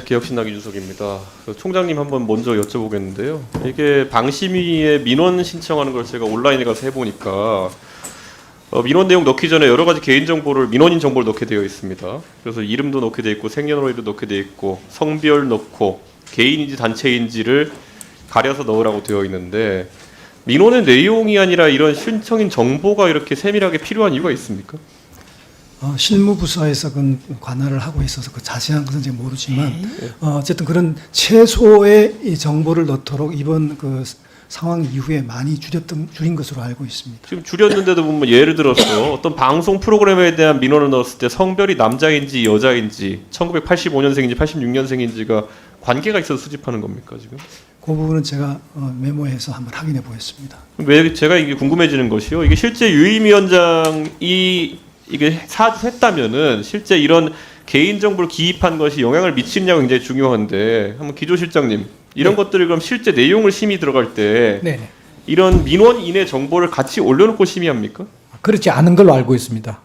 개혁신당 이준석입니다. 총장님 한번 먼저 여쭤보겠는데요. 이게 방심위에 민원 신청하는 걸 제가 온라인에 가서 해보니까 민원 내용 넣기 전에 여러 가지 개인 정보를 민원인 정보를 넣게 되어 있습니다. 그래서 이름도 넣게 되어 있고 생년월일도 넣게 되어 있고 성별 넣고 개인인지 단체인지를 가려서 넣으라고 되어 있는데 민원의 내용이 아니라 이런 신청인 정보가 이렇게 세밀하게 필요한 이유가 있습니까? 실무부서에서 그 관할을 하고 있어서 그 자세한 것은 제가 모르지만 어쨌든 그런 최소의 이 정보를 넣도록 이번 그 상황 이후에 많이 줄인 것으로 알고 있습니다. 지금 줄였는데도 보면 예를 들어서 어떤 방송 프로그램에 대한 민원을 넣었을 때 성별이 남자인지 여자인지 1985년생인지 86년생인지가 관계가 있어서 수집하는 겁니까 지금? 그 부분은 제가 메모해서 한번 확인해 보겠습니다. 왜 제가 이게 궁금해지는 것이요. 이게 실제 유임위원장이 이게 사주했다면은 실제 이런 개인 정보를 기입한 것이 영향을 미치느냐가 굉장히 중요한데 한번 기조실장님 이런 네. 것들을 그럼 실제 내용을 심의 들어갈 때 네, 이런 민원인의 정보를 같이 올려놓고 심의합니까? 그렇지 않은 걸로 알고 있습니다.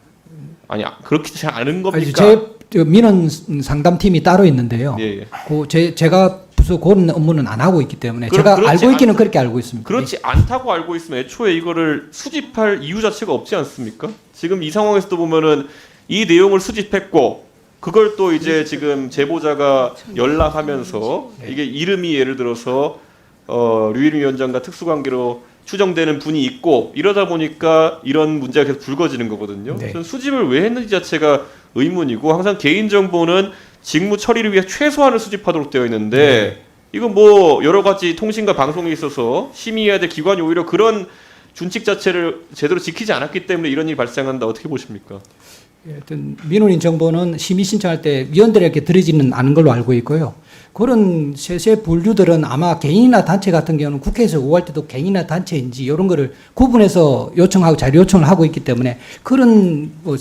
아니 그렇지 않은 겁니까? 제 민원 상담팀이 따로 있는데요. 예, 예. 제가 부서 그런 업무는 안 하고 있기 때문에 제가 그렇지 알고 있기는 그렇게 알고 있습니다. 그렇지 않다고 알고 있으면 애초에 이거를 수집할 이유 자체가 없지 않습니까? 지금 이 상황에서도 보면은 이 내용을 수집했고 그걸 또 이제 지금 제보자가 연락하면서 이게 이름이 예를 들어서 류일임 위원장과 특수관계로 추정되는 분이 있고 이러다 보니까 이런 문제가 계속 불거지는 거거든요. 네. 저는 수집을 왜 했는지 자체가 의문이고 항상 개인 정보는 직무 처리를 위해 최소한을 수집하도록 되어 있는데 이건 뭐 여러 가지 통신과 방송에 있어서 심의해야 될 기관이 오히려 그런 준칙 자체를 제대로 지키지 않았기 때문에 이런 일이 발생한다. 어떻게 보십니까? 하여튼 민원인 정보는 심의 신청할 때 위원들에게 드리지는 않은 걸로 알고 있고요. 그런 세세 분류들은 아마 개인이나 단체 같은 경우는 국회에서 요구할 때도 개인이나 단체인지 이런 거를 구분해서 요청하고 자료 요청을 하고 있기 때문에 그런 뭐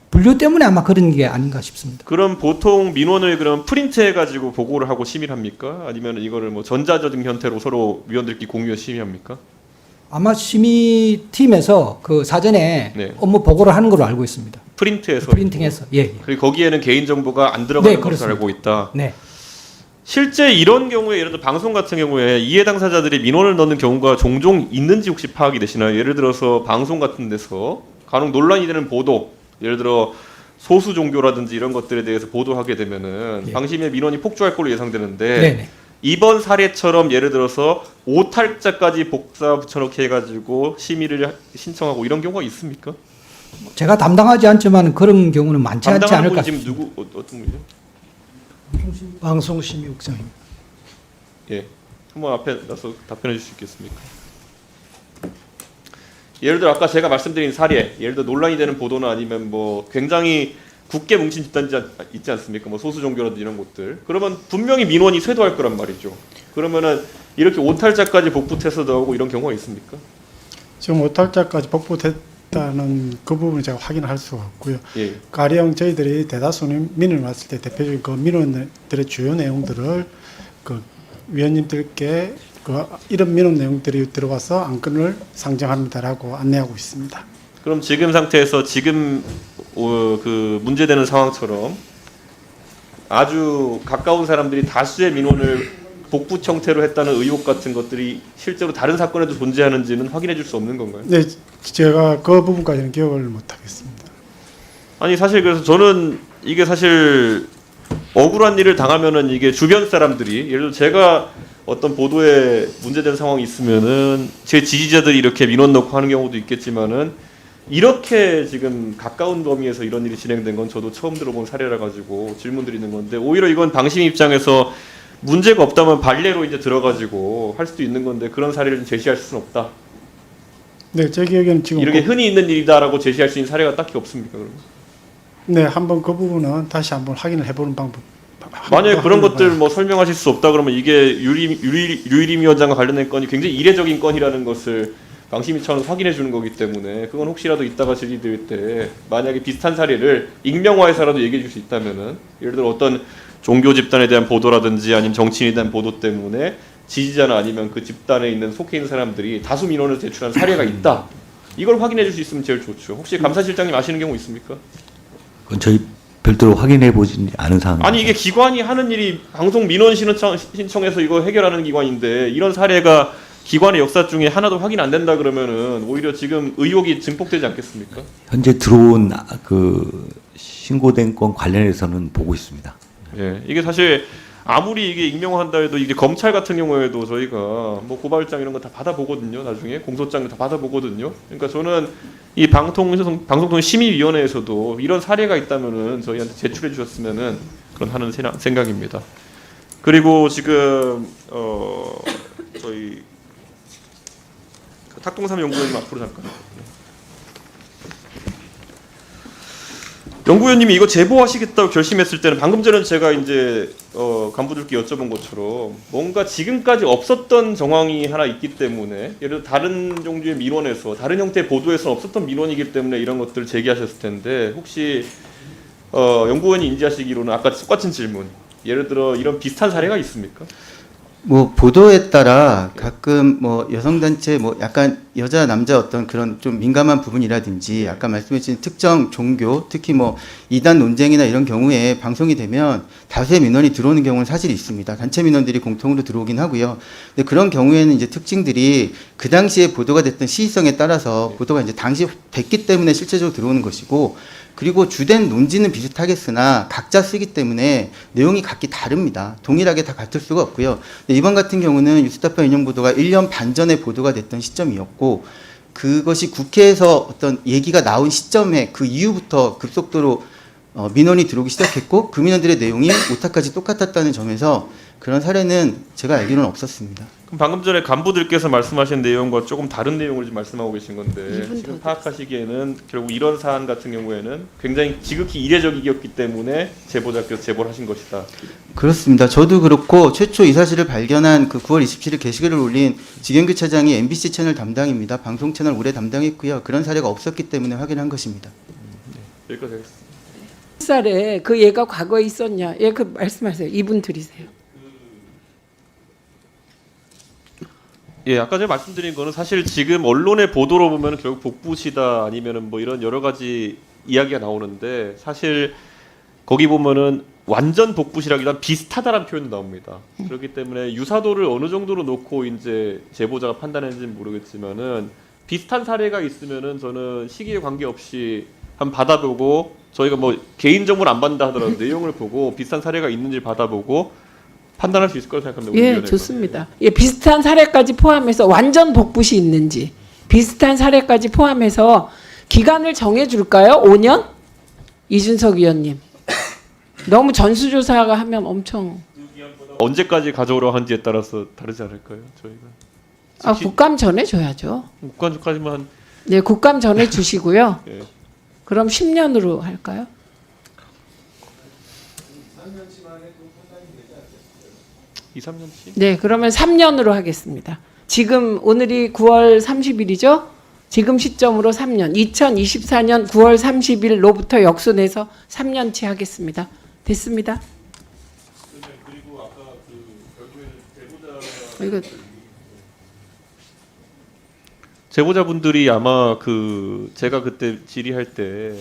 분류 때문에 아마 그런 게 아닌가 싶습니다. 그럼 보통 민원을 그럼 프린트해가지고 보고를 하고 심의를 합니까? 아니면 이거를 뭐 전자적인 형태로 서로 위원들끼리 공유해 심의합니까? 아마 심의팀에서 그 사전에 네. 업무 보고를 하는 걸로 알고 있습니다. 프린트해서. 프린팅해서 예. 그리고 거기에는 개인 정보가 안 들어가는 네, 것으로 그렇습니다. 알고 있다. 네. 실제 이런 경우에 예를 들어 방송 같은 경우에 이해 당사자들이 민원을 넣는 경우가 종종 있는지 혹시 파악이 되시나요? 예를 들어서 방송 같은 데서 간혹 논란이 되는 보도, 예를 들어 소수 종교라든지 이런 것들에 대해서 보도하게 되면은 예. 방심의 민원이 폭주할 걸로 예상되는데 네네. 이번 사례처럼 예를 들어서 오탈자까지 복사 붙여넣기 해가지고 심의를 신청하고 이런 경우가 있습니까? 제가 담당하지 않지만 그런 경우는 많지 않지 담당하는 않을까 분이 지금 싶습니다. 누구 어떤 분이죠? 방송심의국장입니다. 예, 한번 앞에 나서 답변해 주실 수 있겠습니까? 예를 들어 아까 제가 말씀드린 사례, 예를 들어 논란이 되는 보도나 아니면 뭐 굉장히 굳게 뭉친 집단이 있지 않습니까? 뭐 소수 종교라든지 이런 것들. 그러면 분명히 민원이 쇄도할 거란 말이죠. 그러면은 이렇게 오탈자까지 복붙해서 나오고 이런 경우가 있습니까? 지금 오탈자까지 복붙했다는 그 부분을 제가 확인할 수가 없고요. 예. 가령 저희들이 대다수 민원이 왔을 때 대표적인 그 민원들의 주요 내용들을 그 위원님들께 이런 민원 내용들이 들어와서 안건을 상정합니다라고 안내하고 있습니다. 그럼 지금 상태에서 지금 그 문제되는 상황처럼 아주 가까운 사람들이 다수의 민원을 복붙 형태로 했다는 의혹 같은 것들이 실제로 다른 사건에도 존재하는지는 확인해 줄 수 없는 건가요? 네, 제가 그 부분까지는 기억을 못 하겠습니다. 아니 사실 그래서 저는 이게 사실 억울한 일을 당하면은 이게 주변 사람들이 예를 들어 제가 어떤 보도에 문제된 상황이 있으면은 제 지지자들이 이렇게 민원 넣고 하는 경우도 있겠지만은 이렇게 지금 가까운 범위에서 이런 일이 진행된 건 저도 처음 들어본 사례라 가지고 질문드리는 건데 오히려 이건 방심 입장에서 문제가 없다면 발례로 이제 들어가지고 할 수도 있는 건데 그런 사례를 좀 제시할 수는 없다. 네, 제 기억에는 지금 이렇게 흔히 있는 일이다라고 제시할 수 있는 사례가 딱히 없습니까? 그러면? 네, 한번 그 부분은 다시 한번 확인을 해보는 방법. 만약에 그런 것들 봐요. 뭐 설명하실 수 없다 그러면 이게 류일임 위원장과 관련된 건이 굉장히 이례적인 건이라는 것을 방심위 차원에서 확인해 주는 거기 때문에 그건 혹시라도 이따가 질의드릴 때 만약에 비슷한 사례를 익명화해서라도 얘기해 줄 수 있다면은 예를 들어 어떤 종교 집단에 대한 보도라든지 아니면 정치인에 대한 보도 때문에 지지자나 아니면 그 집단에 있는 속해 있는 사람들이 다수 민원을 제출한 사례가 있다. 이걸 확인해 줄 수 있으면 제일 좋죠. 혹시 감사실장님 아시는 경우 있습니까? 그건 저희 별도로 확인해 보지 않은 사항. 아니 이게 기관이 하는 일이 방송 민원 신청해서 이거 해결하는 기관인데 이런 사례가 기관의 역사 중에 하나도 확인 안 된다 그러면은 오히려 지금 의혹이 증폭되지 않겠습니까? 현재 들어온 그 신고된 건 관련해서는 보고 있습니다. 예, 이게 사실 아무리 이게 익명화한다 해도 이게 검찰 같은 경우에도 저희가 뭐 고발장 이런 거 다 받아보거든요. 나중에 공소장 다 받아보거든요. 그러니까 저는 이 방송통신심의위원회에서도 이런 사례가 있다면은 저희한테 제출해 주셨으면은 그런 하는 생각입니다. 그리고 지금 저희 탁동삼 연구원님 앞으로 잠깐. 연구위원님이 이거 제보하시겠다고 결심했을 때는 방금 전에 제가 이제 간부들께 여쭤본 것처럼 뭔가 지금까지 없었던 정황이 하나 있기 때문에 예를 들어 다른 종류의 민원에서 다른 형태의 보도에서 없었던 민원이기 때문에 이런 것들을 제기하셨을 텐데 혹시 연구원이 인지하시기로는 아까 똑같은 질문 예를 들어 이런 비슷한 사례가 있습니까? 뭐 보도에 따라 가끔 뭐 여성단체 뭐 약간 여자 남자 어떤 그런 좀 민감한 부분이라든지 아까 말씀해주신 특정 종교 특히 뭐 이단 논쟁이나 이런 경우에 방송이 되면 다수의 민원이 들어오는 경우는 사실 있습니다. 단체 민원들이 공통으로 들어오긴 하고요. 근데 그런 경우에는 이제 특징들이 그 당시에 보도가 됐던 시의성에 따라서 보도가 이제 당시 됐기 때문에 실제적으로 들어오는 것이고 그리고 주된 논지는 비슷하겠으나 각자 쓰기 때문에 내용이 각기 다릅니다. 동일하게 다 같을 수가 없고요. 근데 이번 같은 경우는 뉴스타파 인용 보도가 1년 반 전에 보도가 됐던 시점이었고 그것이 국회에서 어떤 얘기가 나온 시점에 그 이후부터 급속도로 민원이 들어오기 시작했고 그 민원들의 내용이 오타까지 똑같았다는 점에서 그런 사례는 제가 알기로는 없었습니다. 그럼 방금 전에 간부들께서 말씀하신 내용과 조금 다른 내용을 지금 말씀하고 계신 건데 지금 파악하시기에는 결국 이런 사안 같은 경우에는 굉장히 지극히 이례적이었기 때문에 제보자께서 제보를 하신 것이다. 그렇습니다. 저도 그렇고 최초 이 사실을 발견한 그 9월 27일 게시글을 올린 지경규 차장이 MBC 채널 담당입니다. 방송 채널 오래 담당했고요. 그런 사례가 없었기 때문에 확인한 것입니다. 여기까지 하겠습니다. 살에 그 얘가 과거에 있었냐? 예, 그 말씀하세요. 이분 드리세요. 예, 아까 제가 말씀드린 거는 사실 지금 언론의 보도로 보면 결국 복부시다 아니면은 뭐 이런 여러 가지 이야기가 나오는데 사실 거기 보면은 완전 복부시라기보다 비슷하다라는 표현이 나옵니다. 그렇기 때문에 유사도를 어느 정도로 놓고 이제 제보자가 판단했는지는 모르겠지만은 비슷한 사례가 있으면은 저는 시기에 관계없이 한번 받아보고 저희가 뭐 개인정보를 안 받는다 하더라도 내용을 보고 비슷한 사례가 있는지 받아보고 판단할 수 있을 거라고 생각합니다. 예, 좋습니다. 예, 비슷한 사례까지 포함해서 완전 복붙이 있는지 비슷한 사례까지 포함해서 기간을 정해줄까요? 5년? 이준석 위원님. 너무 전수조사가 하면 엄청. 언제까지 가져오려 하는지에 따라서 다르지 않을까요? 저희가. 국감 전에 줘야죠. 국감까지만. 네, 국감 전에 주시고요. 예. 그럼 10년으로 할까요? 2, 3년치? 네, 그러면 3년으로 하겠습니다. 지금 오늘이 9월 30일이죠? 지금 시점으로 3년. 2024년 9월 30일로부터 역순해서 3년치 하겠습니다. 됐습니다. 그리고 아까 결국에는 제보자분들이 아마 제가 그때 질의할 때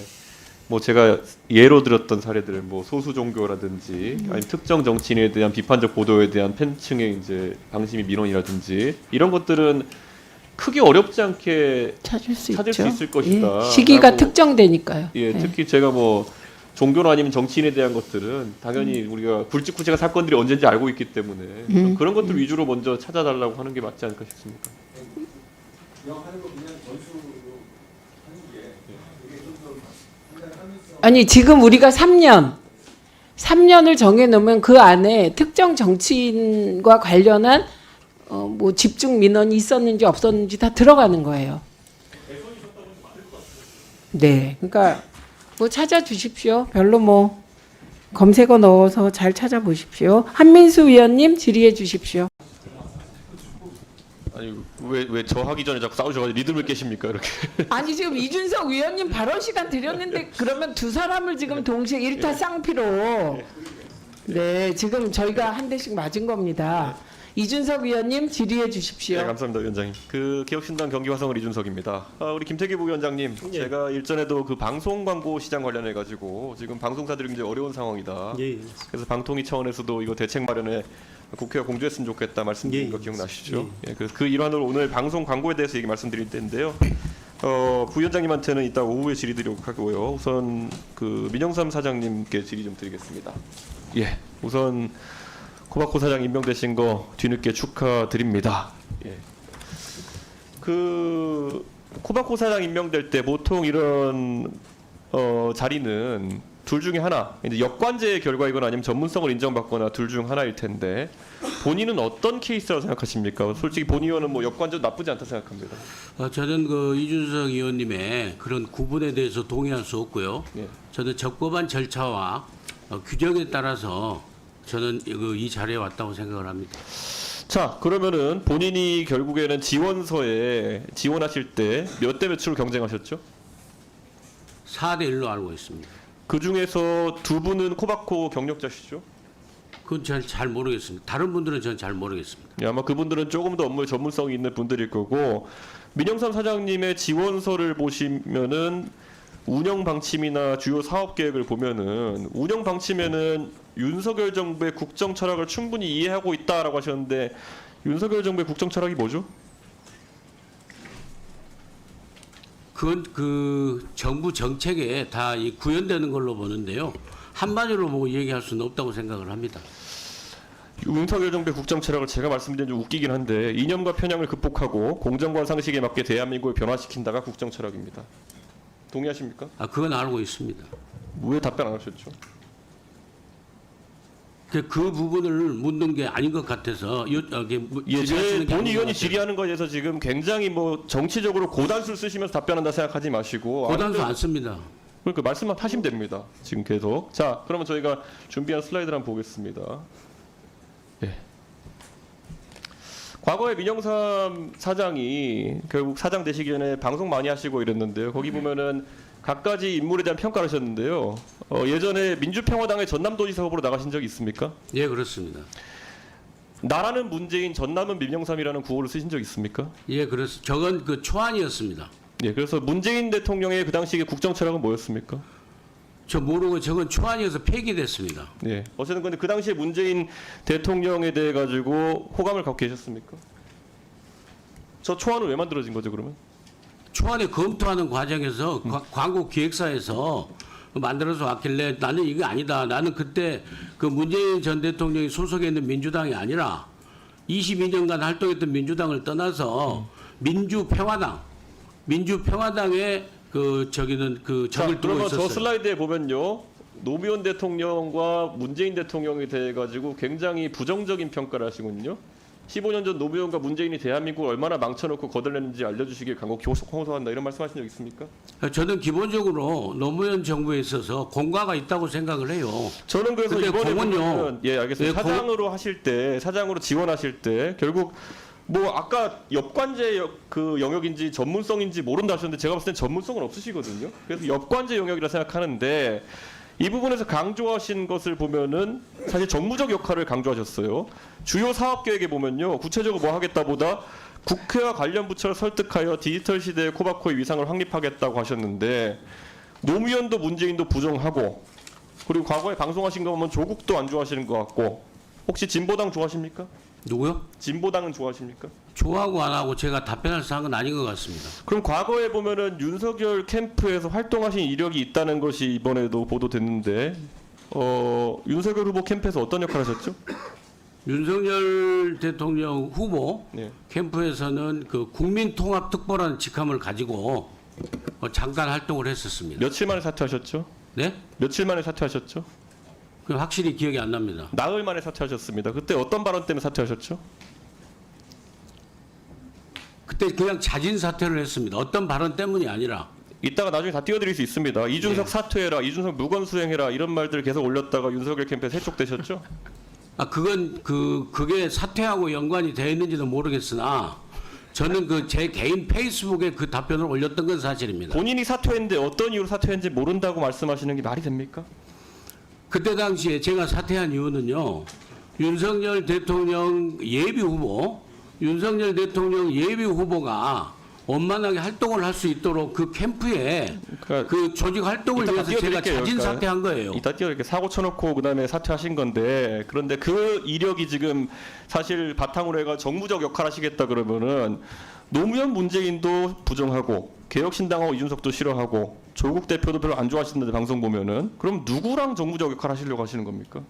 뭐 제가 예로 들었던 사례들 뭐 소수 종교라든지 아니면 특정 정치인에 대한 비판적 보도에 대한 팬층의 이제 방심이 민원이라든지 이런 것들은 크게 어렵지 않게 찾을 수 있을 것이다. 예, 시기가 라고, 특정되니까요. 예, 특히 제가 뭐 종교나 아니면 정치인에 대한 것들은 당연히 우리가 굵직굵직한 사건들이 언제인지 알고 있기 때문에 그런 것들 위주로 먼저 찾아달라고 하는 게 맞지 않을까 싶습니다. 아니 지금 우리가 3년을 정해놓으면 그 안에 특정 정치인과 관련한 뭐 집중 민원이 있었는지 없었는지 다 들어가는 거예요. 네, 그러니까 뭐 찾아주십시오. 별로 뭐 검색어 넣어서 잘 찾아보십시오. 한민수 위원님 질의해 주십시오. 아니 왜 저 하기 전에 자꾸 싸우셔가지고 리듬을 깨십니까 이렇게? 아니 지금 이준석 위원님 발언 시간 드렸는데 그러면 두 사람을 지금 동시에 일타 쌍피로 네 지금 저희가 한 대씩 맞은 겁니다. 이준석 위원님 질의해 주십시오. 네, 감사합니다, 위원장님. 그 개혁신당 경기화성을 이준석입니다. 우리 김태기 부위원장님, 제가 일전에도 그 방송 광고 시장 관련해 가지고 지금 방송사들이 굉장히 어려운 상황이다. 그래서 방통위 차원에서도 이거 대책 마련에 국회가 공조했으면 좋겠다 말씀드린 거 기억나시죠? 예, 그래서 그 일환으로 오늘 방송 광고에 대해서 얘기 말씀드릴 텐데요. 부위원장님한테는 이따 오후에 질의 드리도록 하고요. 우선 그 민영삼 사장님께 질의 좀 드리겠습니다. 예, 우선 코바코 사장 임명되신 거 뒤늦게 축하드립니다. 예. 그 코바코 사장 임명될 때 보통 이런 자리는 둘 중에 하나, 이제 역관제의 결과이거나 아니면 전문성을 인정받거나 둘 중 하나일 텐데 본인은 어떤 케이스라고 생각하십니까? 솔직히 본 의원은 뭐 역관제도 나쁘지 않다 생각합니다. 저는 그 이준석 의원님의 그런 구분에 대해서 동의할 수 없고요. 예. 저는 적법한 절차와 규정에 따라서 저는 이 자리에 왔다고 생각을 합니다. 자, 그러면은 본인이 결국에는 지원서에 지원하실 때 몇 대 몇으로 경쟁하셨죠? 4대 1로 알고 있습니다. 그 중에서 두 분은 코바코 경력자시죠? 그건 잘 모르겠습니다. 다른 분들은 저는 잘 모르겠습니다. 예, 아마 그분들은 조금 더 업무에 전문성이 있는 분들일 거고, 민영삼 사장님의 지원서를 보시면은 운영 방침이나 주요 사업 계획을 보면은 운영 방침에는 윤석열 정부의 국정 철학을 충분히 이해하고 있다라고 하셨는데 윤석열 정부의 국정 철학이 뭐죠? 그건 그 정부 정책에 다 구현되는 걸로 보는데요. 한마디로 뭐 얘기할 수는 없다고 생각을 합니다. 윤석열 정부의 국정 철학을 제가 말씀드린 좀 웃기긴 한데 이념과 편향을 극복하고 공정과 상식에 맞게 대한민국을 변화시킨다가 국정 철학입니다. 동의하십니까? 그건 알고 있습니다. 왜 답변 안 하셨죠? 그 부분을 묻는 게 아닌 것 같아서 예, 제 본 의원이 질의하는 거에 대해서 지금 굉장히 뭐 정치적으로 고단수를 쓰시면서 답변한다 생각하지 마시고 고단수 안 씁니다. 그러니까 말씀만 하시면 됩니다. 지금 계속. 자, 그러면 저희가 준비한 슬라이드를 한번 보겠습니다. 예. 과거에 민영삼 사장이 결국 사장 되시기 전에 방송 많이 하시고 이랬는데요. 거기 보면은 각가지 인물에 대한 평가를 하셨는데요. 예전에 민주평화당의 전남도지사 후보로 나가신 적이 있습니까? 예, 그렇습니다. 나라는 문재인, 전남은 민영삼이라는 구호를 쓰신 적 있습니까? 예, 그래서 저건 그 초안이었습니다. 예, 그래서 문재인 대통령의 그 당시의 국정 철학은 뭐였습니까? 저 모르고 저건 초안이어서 폐기됐습니다. 예. 어쨌든 근데 그 당시에 문재인 대통령에 대해 가지고 호감을 갖고 계셨습니까? 저 초안은 왜 만들어진 거죠, 그러면? 초안에 검토하는 과정에서 광고 기획사에서 만들어서 왔길래 나는 이게 아니다. 나는 그때 그 문재인 전 대통령이 소속해 있는 민주당이 아니라 22년간 활동했던 민주당을 떠나서 민주평화당의 그 저기는 그 적을 두고 그러면 있었어요. 저 슬라이드에 보면요. 노무현 대통령과 문재인 대통령에 대해 가지고 굉장히 부정적인 평가를 하시군요. 15년 전 노무현과 문재인이 대한민국을 얼마나 망쳐놓고 거덜냈는지 알려주시길 간곡히 호소한다 이런 말씀하신 적 있습니까? 저는 기본적으로 노무현 정부에 있어서 공과가 있다고 생각을 해요. 저는 그래서 근데 이번에 공은요. 보면, 예, 알겠습니다. 예, 사장으로 하실 때, 사장으로 지원하실 때 결국 뭐 아까 역관제 그 영역인지 전문성인지 모른다 하셨는데 제가 봤을 땐 전문성은 없으시거든요. 그래서 역관제 영역이라 생각하는데 이 부분에서 강조하신 것을 보면은 사실 정무적 역할을 강조하셨어요. 주요 사업 계획에 보면요. 구체적으로 뭐 하겠다보다 국회와 관련 부처를 설득하여 디지털 시대의 코바코의 위상을 확립하겠다고 하셨는데 노무현도 문재인도 부정하고 그리고 과거에 방송하신 거 보면 조국도 안 좋아하시는 것 같고 혹시 진보당 좋아하십니까? 누구요? 진보당은 좋아하십니까? 좋아하고 안 하고 제가 답변할 사항은 아닌 것 같습니다. 그럼 과거에 보면은 윤석열 캠프에서 활동하신 이력이 있다는 것이 이번에도 보도됐는데 윤석열 후보 캠프에서 어떤 역할을 하셨죠? 윤석열 대통령 후보 네. 캠프에서는 그 국민통합특보라는 직함을 가지고 잠깐 활동을 했었습니다. 며칠 만에 사퇴하셨죠? 네? 며칠 만에 사퇴하셨죠? 그 확실히 기억이 안 납니다. 나흘 만에 사퇴하셨습니다. 그때 어떤 발언 때문에 사퇴하셨죠? 그때 그냥 자진 사퇴를 했습니다. 어떤 발언 때문이 아니라. 이따가 나중에 다 띄워드릴 수 있습니다. 이준석 네. 사퇴해라, 이준석 무건 수행해라 이런 말들 계속 올렸다가 윤석열 캠프에서 해촉되셨죠? 그건 그게 사퇴하고 연관이 되어 있는지도 모르겠으나 저는 그 제 개인 페이스북에 그 답변을 올렸던 건 사실입니다. 본인이 사퇴했는데 어떤 이유로 사퇴했는지 모른다고 말씀하시는 게 말이 됩니까? 그때 당시에 제가 사퇴한 이유는요. 윤석열 대통령 예비 후보가 원만하게 활동을 할 수 있도록 그 캠프에 그러니까 그 조직 활동을 이따 위해서 제가 띄워드릴게요. 자진 그러니까 사퇴한 거예요. 이따 이렇게 사고 쳐놓고 그다음에 사퇴하신 건데 그런데 그 이력이 지금 사실 바탕으로 해가 정무적 역할 하시겠다 그러면은 노무현 문재인도 부정하고 개혁신당하고 이준석도 싫어하고 조국 대표도 별로 안 좋아하시는데 방송 보면은 그럼 누구랑 정무적 역할 하시려고 하시는 겁니까?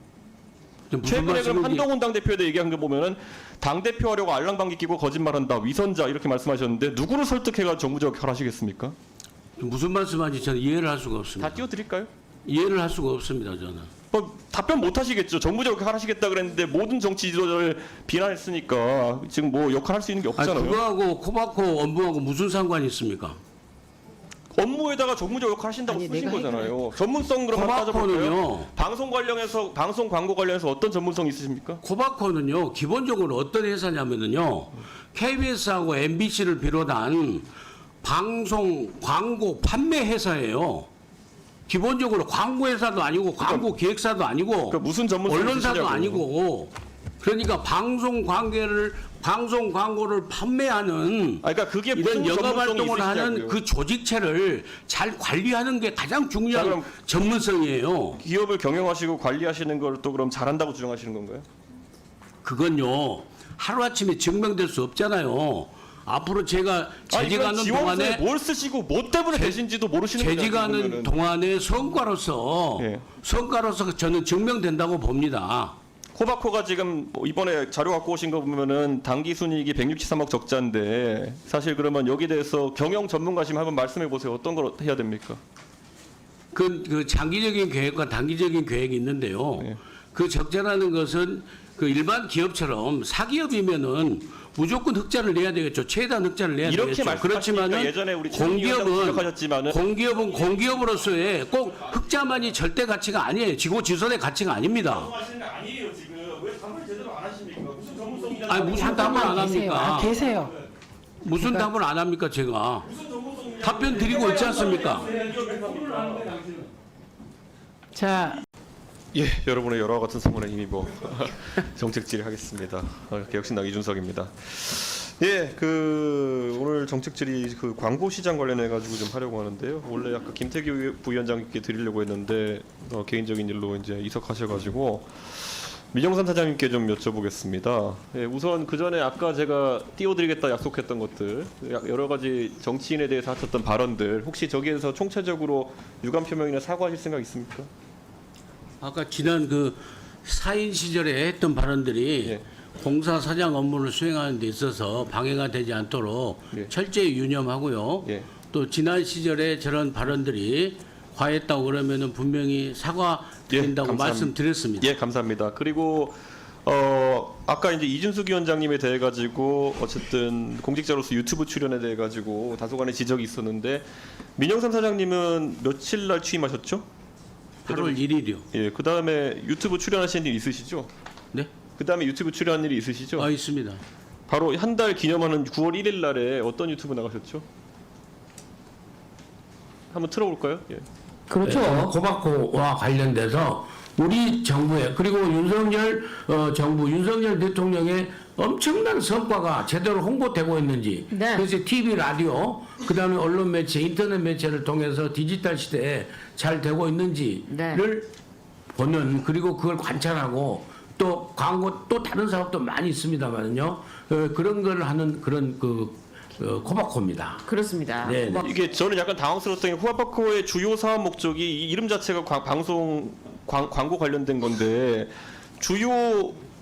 무슨 최근에 그럼 말씀인지- 한동훈 당대표에 얘기한 거 보면은 당대표 하려고 알랑방귀 끼고 거짓말한다 위선자 이렇게 말씀하셨는데 누구를 설득해가 정무적 역할 하시겠습니까? 무슨 말씀하는지 저는 이해를 할 수가 없습니다. 다 띄워드릴까요? 이해를 할 수가 없습니다. 저는. 답변 못 하시겠죠. 정무적 역할 하시겠다 그랬는데 모든 정치 지도자를 비난했으니까 지금 뭐 역할 할 수 있는 게 아니, 없잖아요. 그거하고 코바코 업무하고 무슨 상관이 있습니까? 업무에다가 정무적 역할 하신다고 아니, 쓰신 내가 거잖아요. 전문성 그럼 한번 따져볼까요? 코바코는요. 방송 광고 관련해서 어떤 전문성 있으십니까? 코바코는요, 기본적으로 어떤 회사냐면은요, KBS하고 MBC를 비롯한 방송 광고 판매 회사예요. 기본적으로 광고 회사도 아니고 광고 기획사도 아니고 그러니까 무슨 전문성이 언론사도 있으시냐고요. 아니고 그러니까 방송 광고를 판매하는 그러니까 그게 이런 무슨 영업 전문성이 활동을 하는 있으시냐고요. 그 조직체를 잘 관리하는 게 가장 중요한 자, 그럼 전문성이에요. 기업을 경영하시고 관리하시는 걸 또 그럼 잘한다고 주장하시는 건가요? 그건요 하루아침에 증명될 수 없잖아요. 앞으로 제가 재직하는 동안에 뭘 쓰시고 뭐 때문에 되신지도 모르시는 거죠. 재직하는 동안의 성과로서 예. 저는 증명된다고 봅니다. 코바코가 지금 뭐 이번에 자료 갖고 오신 거 보면은 당기 순이익이 163억 적자인데 사실 그러면 여기 대해서 경영 전문가시면 한번 말씀해 보세요. 어떤 걸 해야 됩니까? 그 장기적인 계획과 단기적인 계획이 있는데요. 네. 그 적자라는 것은 그 일반 기업처럼 사기업이면은 무조건 흑자를 내야 되겠죠. 최대한 흑자를 내야 이렇게 되겠죠. 말씀하시니까 그렇지만은 예전에 우리 최민희 위원장 지적하셨지만은 공기업은 공기업으로서의 꼭 흑자만이 절대 가치가 아니에요. 지고지선의 가치가 아닙니다. 하시는 게 아니에요 지금. 왜 답을 제대로 안 하십니까? 무슨 전문성이 아니 무슨 답을 안 합니까? 계세요. 무슨 답을 안 합니까 제가? 답변 드리고 있지 않습니까? 자, 예, 여러분의 여러와 같은 성원에 이미 뭐 정책 질의하겠습니다. 개혁신당 이준석입니다. 예, 그 오늘 정책 질의 그 광고 시장 관련해 가지고 좀 하려고 하는데요. 원래 아까 김태규 부위원장님께 드리려고 했는데 개인적인 일로 이제 이석하셔가지고 민영선 사장님께 좀 여쭤보겠습니다. 예, 우선 그 전에 아까 제가 띄워드리겠다 약속했던 것들 여러 가지 정치인에 대해서 하셨던 발언들 혹시 저기에서 총체적으로 유감 표명이나 사과하실 생각 있습니까? 아까 지난 그 사인 시절에 했던 발언들이 예. 공사 사장 업무를 수행하는 데 있어서 방해가 되지 않도록 예. 철저히 유념하고요. 예. 또 지난 시절에 저런 발언들이 과했다고 그러면은 분명히 사과드린다고 감사합니다. 말씀드렸습니다. 예, 감사합니다. 그리고 아까 이제 이준숙 위원장님에 대해 가지고 어쨌든 공직자로서 유튜브 출연에 대해 가지고 다소간의 지적이 있었는데 민영삼 사장님은 며칠 날 취임하셨죠? 8월 1일이요. 예, 그 다음에 유튜브 출연하신 일 있으시죠? 네? 그 다음에 유튜브 출연한 일이 있으시죠? 있습니다. 바로 한 달 기념하는 9월 1일 날에 어떤 유튜브 나가셨죠? 한번 틀어볼까요? 예. 그렇죠. 코바코와 관련돼서 우리 정부의 그리고 윤석열 정부 윤석열 대통령의 엄청난 성과가 제대로 홍보되고 있는지 네. 그래서 TV 라디오 그다음에 언론 매체 인터넷 매체를 통해서 디지털 시대에 잘 되고 있는지를 네. 보는 그리고 그걸 관찰하고 또 광고 또 다른 사업도 많이 있습니다만요 그런 걸 하는 그런 코바코입니다. 그렇습니다. 네, 네. 이게 저는 약간 당황스러웠던 게 후아파코의 주요 사업 목적이 이 이름 자체가 방송 광고 관련된 건데 주요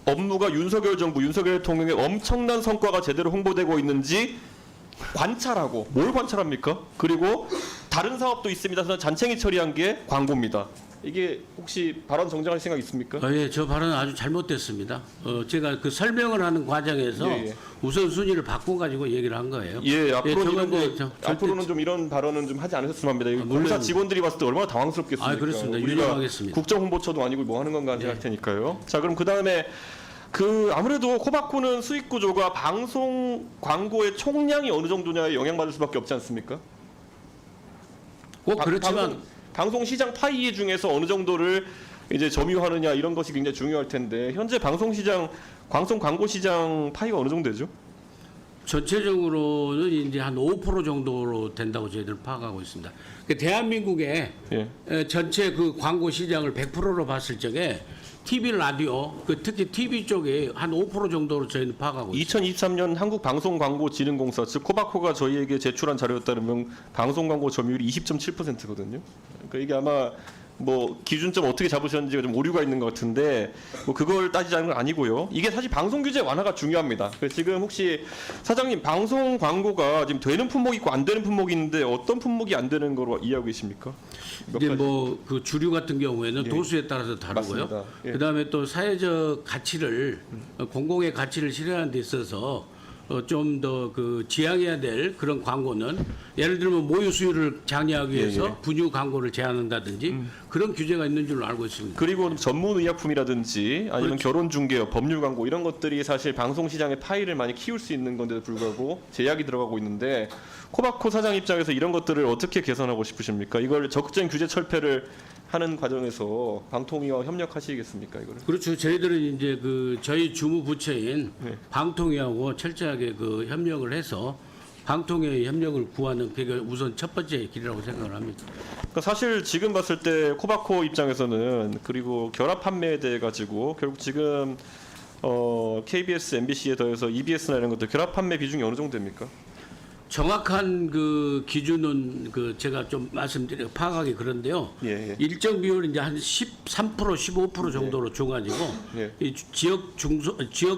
업무가 윤석열 정부 윤석열 대통령의 엄청난 성과가 제대로 홍보되고 있는지 관찰하고 뭘 관찰합니까? 그리고 다른 사업도 있습니다. 그래서 잔챙이 처리한 게 광고입니다. 이게 혹시 발언 정정할 생각 있습니까? 예, 저 발언은 아주 잘못됐습니다. 제가 그 설명을 하는 과정에서 예, 예. 우선순위를 바꿔가지고 얘기를 한 거예요. 예, 앞으로는 저건 이제 절대- 앞으로는 좀 이런 발언은 좀 하지 않으셨으면 합니다. 이거 물론- 공사 직원들이 봤을 때 얼마나 당황스럽겠습니까? 아, 그렇습니다. 우리가 유념하겠습니다. 국정홍보처도 아니고 뭐 하는 건가 예. 할 테니까요. 자, 그럼 그 다음에 아무래도 코바코는 수익 구조가 방송 광고의 총량이 어느 정도냐에 영향받을 수밖에 없지 않습니까? 꼭 그렇지만 방송 시장 파이 중에서 어느 정도를 이제 점유하느냐 이런 것이 굉장히 중요할 텐데 현재 방송 광고 시장 파이가 어느 정도 되죠? 전체적으로는 이제 한 5% 정도로 된다고 저희들 파악하고 있습니다. 그 대한민국의 전체 그 광고 시장을 100%로 봤을 적에 TV, 라디오, 그 특히 TV 쪽에 한 5% 정도로 저희는 파악하고 있습니다. 2023년 한국방송광고진흥공사 즉 코바코가 저희에게 제출한 자료에 따르면 방송광고 점유율이 20.7%거든요. 그러니까 이게 아마 뭐 기준점 어떻게 잡으셨는지가 좀 오류가 있는 것 같은데 뭐 그걸 따지자는 건 아니고요. 이게 사실 방송 규제 완화가 중요합니다. 그래서 지금 혹시 사장님 방송 광고가 지금 되는 품목이 있고 안 되는 품목이 있는데 어떤 품목이 안 되는 거로 이해하고 계십니까? 이제 뭐 그 주류 같은 경우에는 도수에 따라서 다르고요. 맞습니다. 예. 그다음에 또 사회적 가치를 공공의 가치를 실현하는 데 있어서 좀 더 그 지향해야 될 그런 광고는 예를 들면 모유 수유를 장려하기 위해서 분유 광고를 제한한다든지 그런 규제가 있는 줄로 알고 있습니다. 그리고 전문 의약품이라든지 아니면 결혼 중개업, 법률 광고 이런 것들이 사실 방송 시장의 파이를 많이 키울 수 있는 건데도 불구하고 제약이 들어가고 있는데 코바코 사장 입장에서 이런 것들을 어떻게 개선하고 싶으십니까? 이걸 적극적인 규제 철폐를 하는 과정에서 방통위와 협력하시겠습니까? 이거를? 그렇죠. 저희들은 이제 그 저희 주무 부처인 방통위하고 철저하게 그 협력을 해서 방통위의 협력을 구하는 그게 우선 첫 번째 길이라고 생각을 합니다. 그러니까 사실 지금 봤을 때 코바코 입장에서는 그리고 결합 판매에 대해 가지고 결국 지금 KBS, MBC에 더해서 EBS나 이런 것들 결합 판매 비중이 어느 정도 됩니까? 정확한 그 기준은 그 제가 좀 파악하기 그런데요. 일정 비율 이제 한 13%, 15% 정도로 줘가지고 이 지역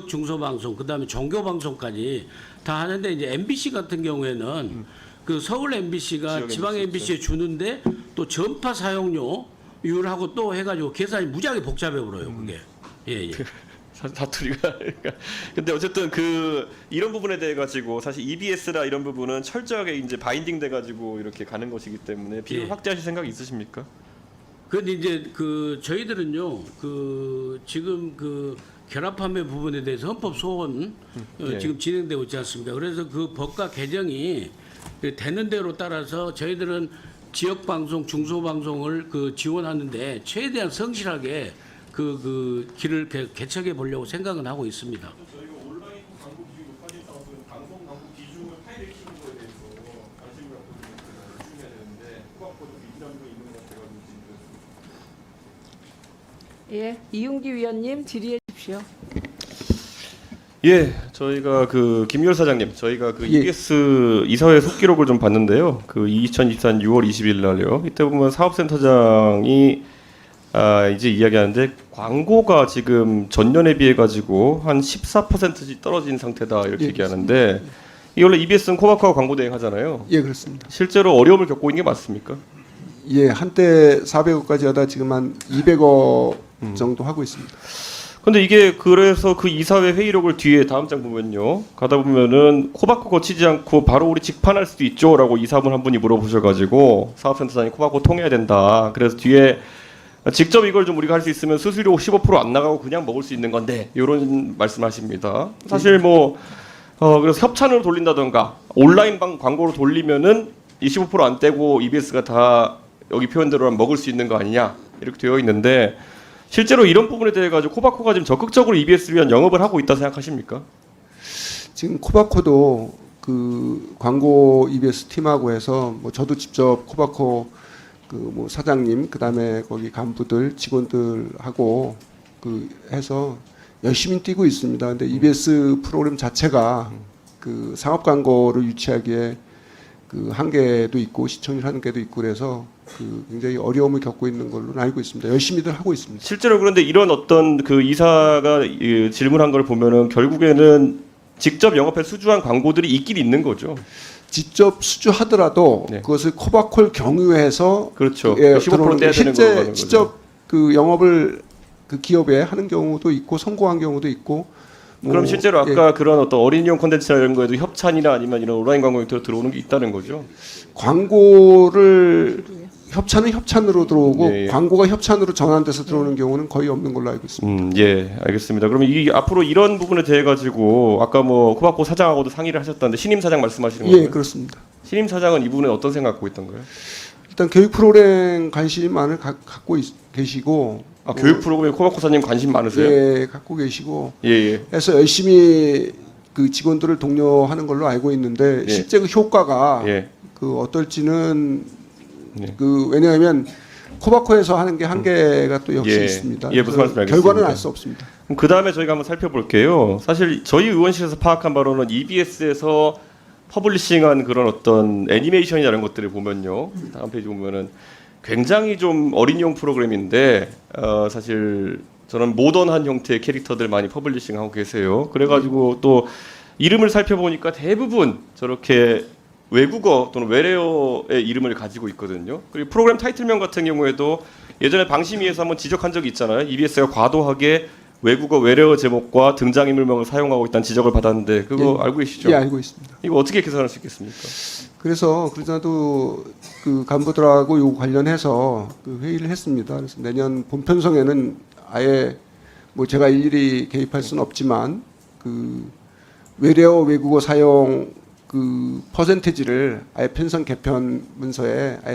중소방송 그다음에 종교 방송까지 다 하는데 이제 MBC 같은 경우에는 그 서울 MBC가 지방 MBC에 주는데 또 전파 사용료율하고 또 해가지고 계산이 무지하게 복잡해 버려요. 그게 예. 사투리가 근데 어쨌든 그 이런 부분에 대해 가지고 사실 EBS라 이런 부분은 철저하게 이제 바인딩 돼 가지고 이렇게 가는 것이기 때문에 비율 확대하실 생각 있으십니까? 근데 이제 그 저희들은요 그 지금 그 결합 판매 부분에 대해서 헌법 소원 지금 진행되고 있지 않습니까? 그래서 그 법과 개정이 되는 대로 따라서 저희들은 지역 방송, 중소 방송을 그 지원하는데 최대한 성실하게 그 길을 개척해 보려고 생각은 하고 있습니다. 저희가 온라인 광고 비중이 높아진 상황에서 방송 광고 비중을 파이를 키우는 거에 대해서 관심을 갖고 집중해야 되는데 코바코도 이런 거 있는 것 같아가지고 예, 이윤기 위원님 질의해 주십시오. 예, 저희가 그 김유열 사장님, 저희가 그 EBS 이사회 속기록을 좀 봤는데요. 그 2024년 6월 20일 날요. 이때 보면 사업센터장이 이제 이야기하는데 광고가 지금 전년에 비해 가지고 한 14%씩 떨어진 상태다 이렇게 얘기하는데 이 원래 EBS는 코바코가 광고 대행하잖아요. 예, 그렇습니다. 실제로 어려움을 겪고 있는 게 맞습니까? 예, 한때 400억까지 하다 지금 한 200억 정도 하고 있습니다. 근데 이게 그래서 그 이사회 회의록을 뒤에 다음 장 보면요. 가다 보면은 코바코 거치지 않고 바로 우리 직판할 수도 있죠라고 이사분 한 분이 물어보셔가지고 사업센터장이 코바코 통해야 된다. 그래서 뒤에 직접 이걸 좀 우리가 할 수 있으면 수수료 15% 안 나가고 그냥 먹을 수 있는 건데 이런 말씀하십니다. 사실 뭐 그래서 협찬으로 돌린다던가 온라인 광고로 돌리면은 25%안 떼고 EBS가 다 여기 표현대로 먹을 수 있는 거 아니냐 이렇게 되어 있는데 실제로 이런 부분에 대해 가지고 코바코가 지금 적극적으로 EBS를 위한 영업을 하고 있다 생각하십니까? 지금 코바코도 그 광고 EBS 팀하고 해서 뭐 저도 직접 코바코 그 뭐 사장님 그다음에 거기 간부들 직원들하고 그 해서 열심히 뛰고 있습니다. 근데 EBS 프로그램 자체가 그 상업 광고를 유치하기에 그 한계도 있고 시청률 한계도 있고 그래서 그 굉장히 어려움을 겪고 있는 걸로 알고 있습니다. 열심히들 하고 있습니다. 실제로 그런데 이런 어떤 그 이사가 질문한 걸 보면은 결국에는 직접 영업해 수주한 광고들이 있긴 있는 거죠. 직접 수주하더라도 그것을 코바코를 경유해서 그렇죠. 예, 15% 떼야 되는 실제 거죠. 직접 그 영업을 그 기업에 하는 경우도 있고 성공한 경우도 있고. 그럼 실제로 아까 그런 어떤 어린이용 콘텐츠나 이런 거에도 협찬이나 아니면 이런 온라인 광고 형태로 들어오는 게 있다는 거죠. 광고를 협찬은 협찬으로 들어오고 광고가 협찬으로 전환돼서 들어오는 경우는 거의 없는 걸로 알고 있습니다. 예, 알겠습니다. 그러면 이 앞으로 이런 부분에 대해 가지고 아까 뭐 코바코 사장하고도 상의를 하셨다는데 신임 사장 말씀하시는 거예요? 예, 그렇습니다. 신임 사장은 이 부분에 어떤 생각 갖고 있던가요? 일단 교육 프로그램 관심이 많이 갖고 계시고 아, 교육 프로그램에 코바코사님 관심 많으세요? 예, 갖고 계시고 예. 해서 열심히 그 직원들을 독려하는 걸로 알고 있는데 예. 실제 그 효과가 예. 그 어떨지는 예. 그 왜냐하면 코바코에서 하는 게 한계가 또 역시 예. 있습니다. 예, 무슨 말씀인지 알겠습니다. 결과는 알 수 없습니다. 그럼 그 다음에 저희가 한번 살펴볼게요. 사실 저희 의원실에서 파악한 바로는 EBS에서 퍼블리싱한 그런 어떤 애니메이션이나 이런 것들을 보면요. 다음 페이지 보면은 굉장히 좀 어린이용 프로그램인데 사실 저는 모던한 형태의 캐릭터들 많이 퍼블리싱하고 계세요. 그래가지고 또 이름을 살펴보니까 대부분 저렇게 외국어 또는 외래어의 이름을 가지고 있거든요. 그리고 프로그램 타이틀명 같은 경우에도 예전에 방심위에서 한번 지적한 적이 있잖아요. EBS가 과도하게 외국어 외래어 제목과 등장인물명을 사용하고 있다는 지적을 받았는데 그거 예. 알고 계시죠? 예, 알고 있습니다. 이거 어떻게 개선할 수 있겠습니까? 그래서 그러자도 그 간부들하고 요 관련해서 그 회의를 했습니다. 그래서 내년 본편성에는 아예 뭐 제가 일일이 개입할 수는 없지만 그 외래어 외국어 사용 그 퍼센테지를 아예 편성 개편 문서에 아예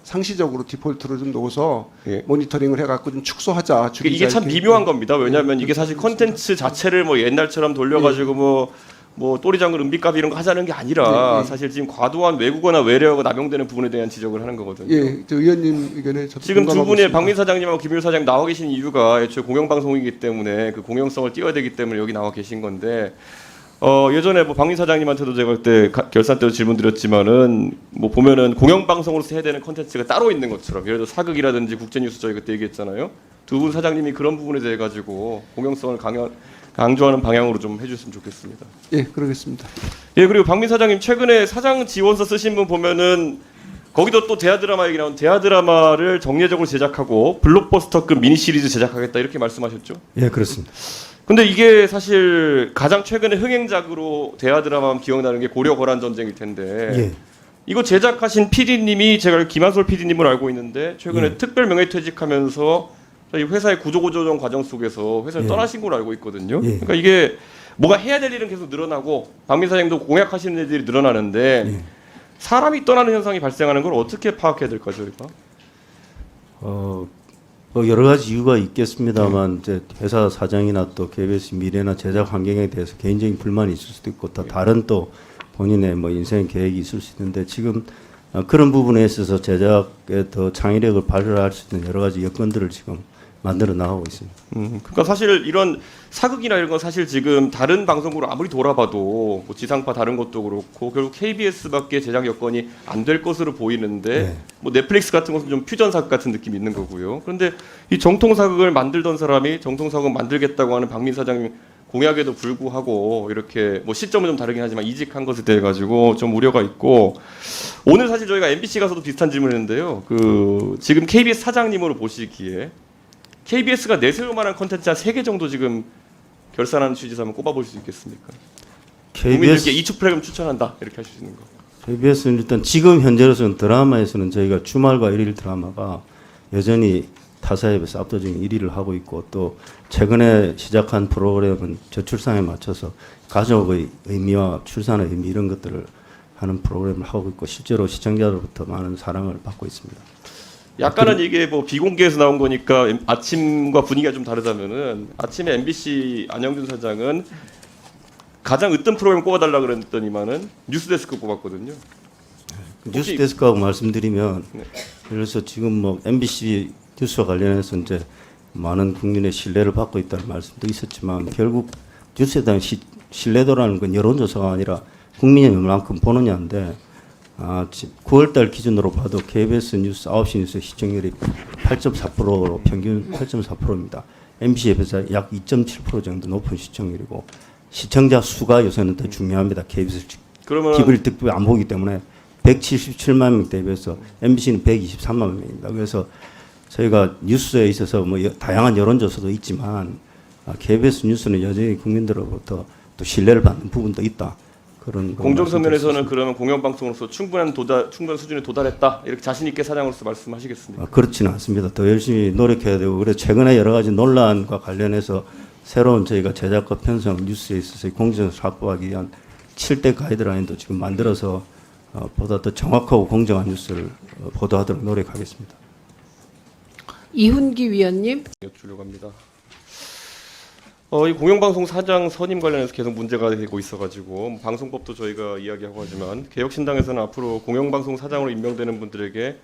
상시적으로 디폴트로 좀 넣어서 예. 모니터링을 해갖고 좀 축소하자. 이게 참 미묘한 겁니다. 왜냐하면 이게 사실 컨텐츠 자체를 뭐 옛날처럼 돌려가지고 뭐 또리장군 은비값 이런 거 하자는 게 아니라 예. 사실 지금 과도한 외국어나 외래어가 남용되는 부분에 대한 지적을 하는 거거든요. 예, 저 의원님 의견에 저도 지금 두 공감하고 분의 있습니다. 박민 사장님하고 김윤 사장님 나와 계신 이유가 애초에 공영방송이기 때문에 그 공영성을 띄워야 되기 때문에 여기 나와 계신 건데 예전에 뭐 박민 사장님한테도 제가 그때 결산 때도 질문드렸지만은 뭐 보면은 공영방송으로서 해야 되는 콘텐츠가 따로 있는 것처럼 예를 들어 사극이라든지 국제뉴스 저희 그때 얘기했잖아요. 두 분 사장님이 그런 부분에 대해 가지고 공영성을 강조하는 방향으로 좀 해주셨으면 좋겠습니다. 예, 그러겠습니다. 예, 그리고 박민 사장님 최근에 사장 지원서 쓰신 분 보면은 거기도 또 대하드라마 얘기 나온 대하드라마를 정례적으로 제작하고 블록버스터급 미니 시리즈 제작하겠다 이렇게 말씀하셨죠? 예, 그렇습니다. 근데 이게 사실 가장 최근에 흥행작으로 대하드라마 기억나는 게 고려 거란 전쟁일 텐데 예. 이거 제작하신 PD님이 제가 김한솔 PD님을 알고 있는데 최근에 예. 특별 명예퇴직하면서 저희 회사의 구조조정 과정 속에서 회사를 예. 떠나신 걸로 알고 있거든요. 예. 그러니까 이게 뭐가 해야 될 일은 계속 늘어나고 박민 사장님도 공약하시는 일들이 늘어나는데 예. 사람이 떠나는 현상이 발생하는 걸 어떻게 파악해야 될까 저희가? 뭐 여러 가지 이유가 있겠습니다만 이제 회사 사정이나 또 KBS 미래나 제작 환경에 대해서 개인적인 불만이 있을 수도 있고 또 다른 또 본인의 뭐 인생 계획이 있을 수 있는데 지금 그런 부분에 있어서 제작에 더 창의력을 발휘할 수 있는 여러 가지 여건들을 지금 만들어 나가고 있습니다. 그러니까 사실 이런 사극이나 이런 건 사실 지금 다른 방송국으로 아무리 돌아봐도 뭐 지상파 다른 것도 그렇고 결국 KBS밖에 제작 여건이 안 될 것으로 보이는데 네. 뭐 넷플릭스 같은 것은 좀 퓨전 사극 같은 느낌이 있는 거고요. 그런데 이 정통 사극을 만들던 사람이 정통 사극 만들겠다고 하는 박민 사장님 공약에도 불구하고 이렇게 뭐 시점은 좀 다르긴 하지만 이직한 것에 대해 가지고 좀 우려가 있고 오늘 사실 저희가 MBC 가서도 비슷한 질문했는데요. 그 지금 KBS 사장님으로 보시기에 KBS가 내세울 만한 콘텐츠 한 3개 정도 지금 결산하는 취지에서 한번 꼽아볼 수 있겠습니까? 국민들께 이축 프로그램 추천한다 이렇게 할 수 있는 거. KBS는 일단 지금 현재로서는 드라마에서는 저희가 주말과 일일 드라마가 여전히 타사에 비해서 압도적인 1위를 하고 있고 또 최근에 시작한 프로그램은 저출산에 맞춰서 가족의 의미와 출산의 의미 이런 것들을 하는 프로그램을 하고 있고 실제로 시청자로부터 많은 사랑을 받고 있습니다. 약간은 이게 뭐 비공개에서 나온 거니까 아침과 분위기가 좀 다르다면은 아침에 MBC 안영준 사장은 가장 으뜸 프로그램 꼽아달라 그랬더니만은 뉴스데스크 꼽았거든요. 뉴스데스크하고 말씀드리면 네. 그래서 지금 뭐 MBC 뉴스와 관련해서 이제 많은 국민의 신뢰를 받고 있다는 말씀도 있었지만 결국 뉴스에 대한 신뢰도라는 건 여론조사가 아니라 국민이 얼마만큼 보느냐인데 9월달 기준으로 봐도 KBS 뉴스 9시 뉴스 시청률이 8.4%로 평균 8.4%입니다. MBC에 비해서 약 2.7% 정도 높은 시청률이고 시청자 수가 요새는 더 중요합니다. KBS 그러면 기블 특별 안 보기 때문에 177만 명 대비해서 MBC는 123만 명입니다. 그래서 저희가 뉴스에 있어서 뭐 다양한 여론조사도 있지만 KBS 뉴스는 여전히 국민들로부터 또 신뢰를 받는 부분도 있다. 그런 공정성 면에서는 그러면 공영방송으로서 충분한 수준에 도달했다 이렇게 자신 있게 사장으로서 말씀하시겠습니까? 그렇지는 않습니다. 더 열심히 노력해야 되고 그래서 최근에 여러 가지 논란과 관련해서 새로운 저희가 제작과 편성 뉴스에 있어서 공정성을 확보하기 위한 7대 가이드라인도 지금 만들어서 보다 더 정확하고 공정한 뉴스를 보도하도록 노력하겠습니다. 이훈기 위원님. 여쭈려고 합니다. 이 공영방송 사장 선임 관련해서 계속 문제가 되고 있어가지고 방송법도 저희가 이야기하고 하지만 개혁신당에서는 앞으로 공영방송 사장으로 임명되는 분들에게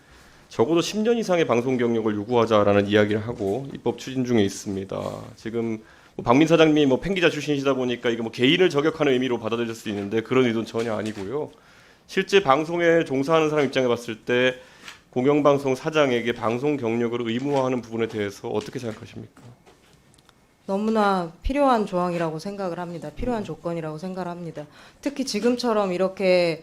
적어도 10년 이상의 방송 경력을 요구하자라는 이야기를 하고 입법 추진 중에 있습니다. 지금 박민 사장님이 팬기자 출신이시다 보니까 이게 개인을 저격하는 의미로 받아들일 수 있는데 그런 의도는 전혀 아니고요. 실제 방송에 종사하는 사람 입장에 봤을 때 공영방송 사장에게 방송 경력을 의무화하는 부분에 대해서 어떻게 생각하십니까? 너무나 필요한 조항이라고 생각을 합니다. 필요한 조건이라고 생각을 합니다. 특히 지금처럼 이렇게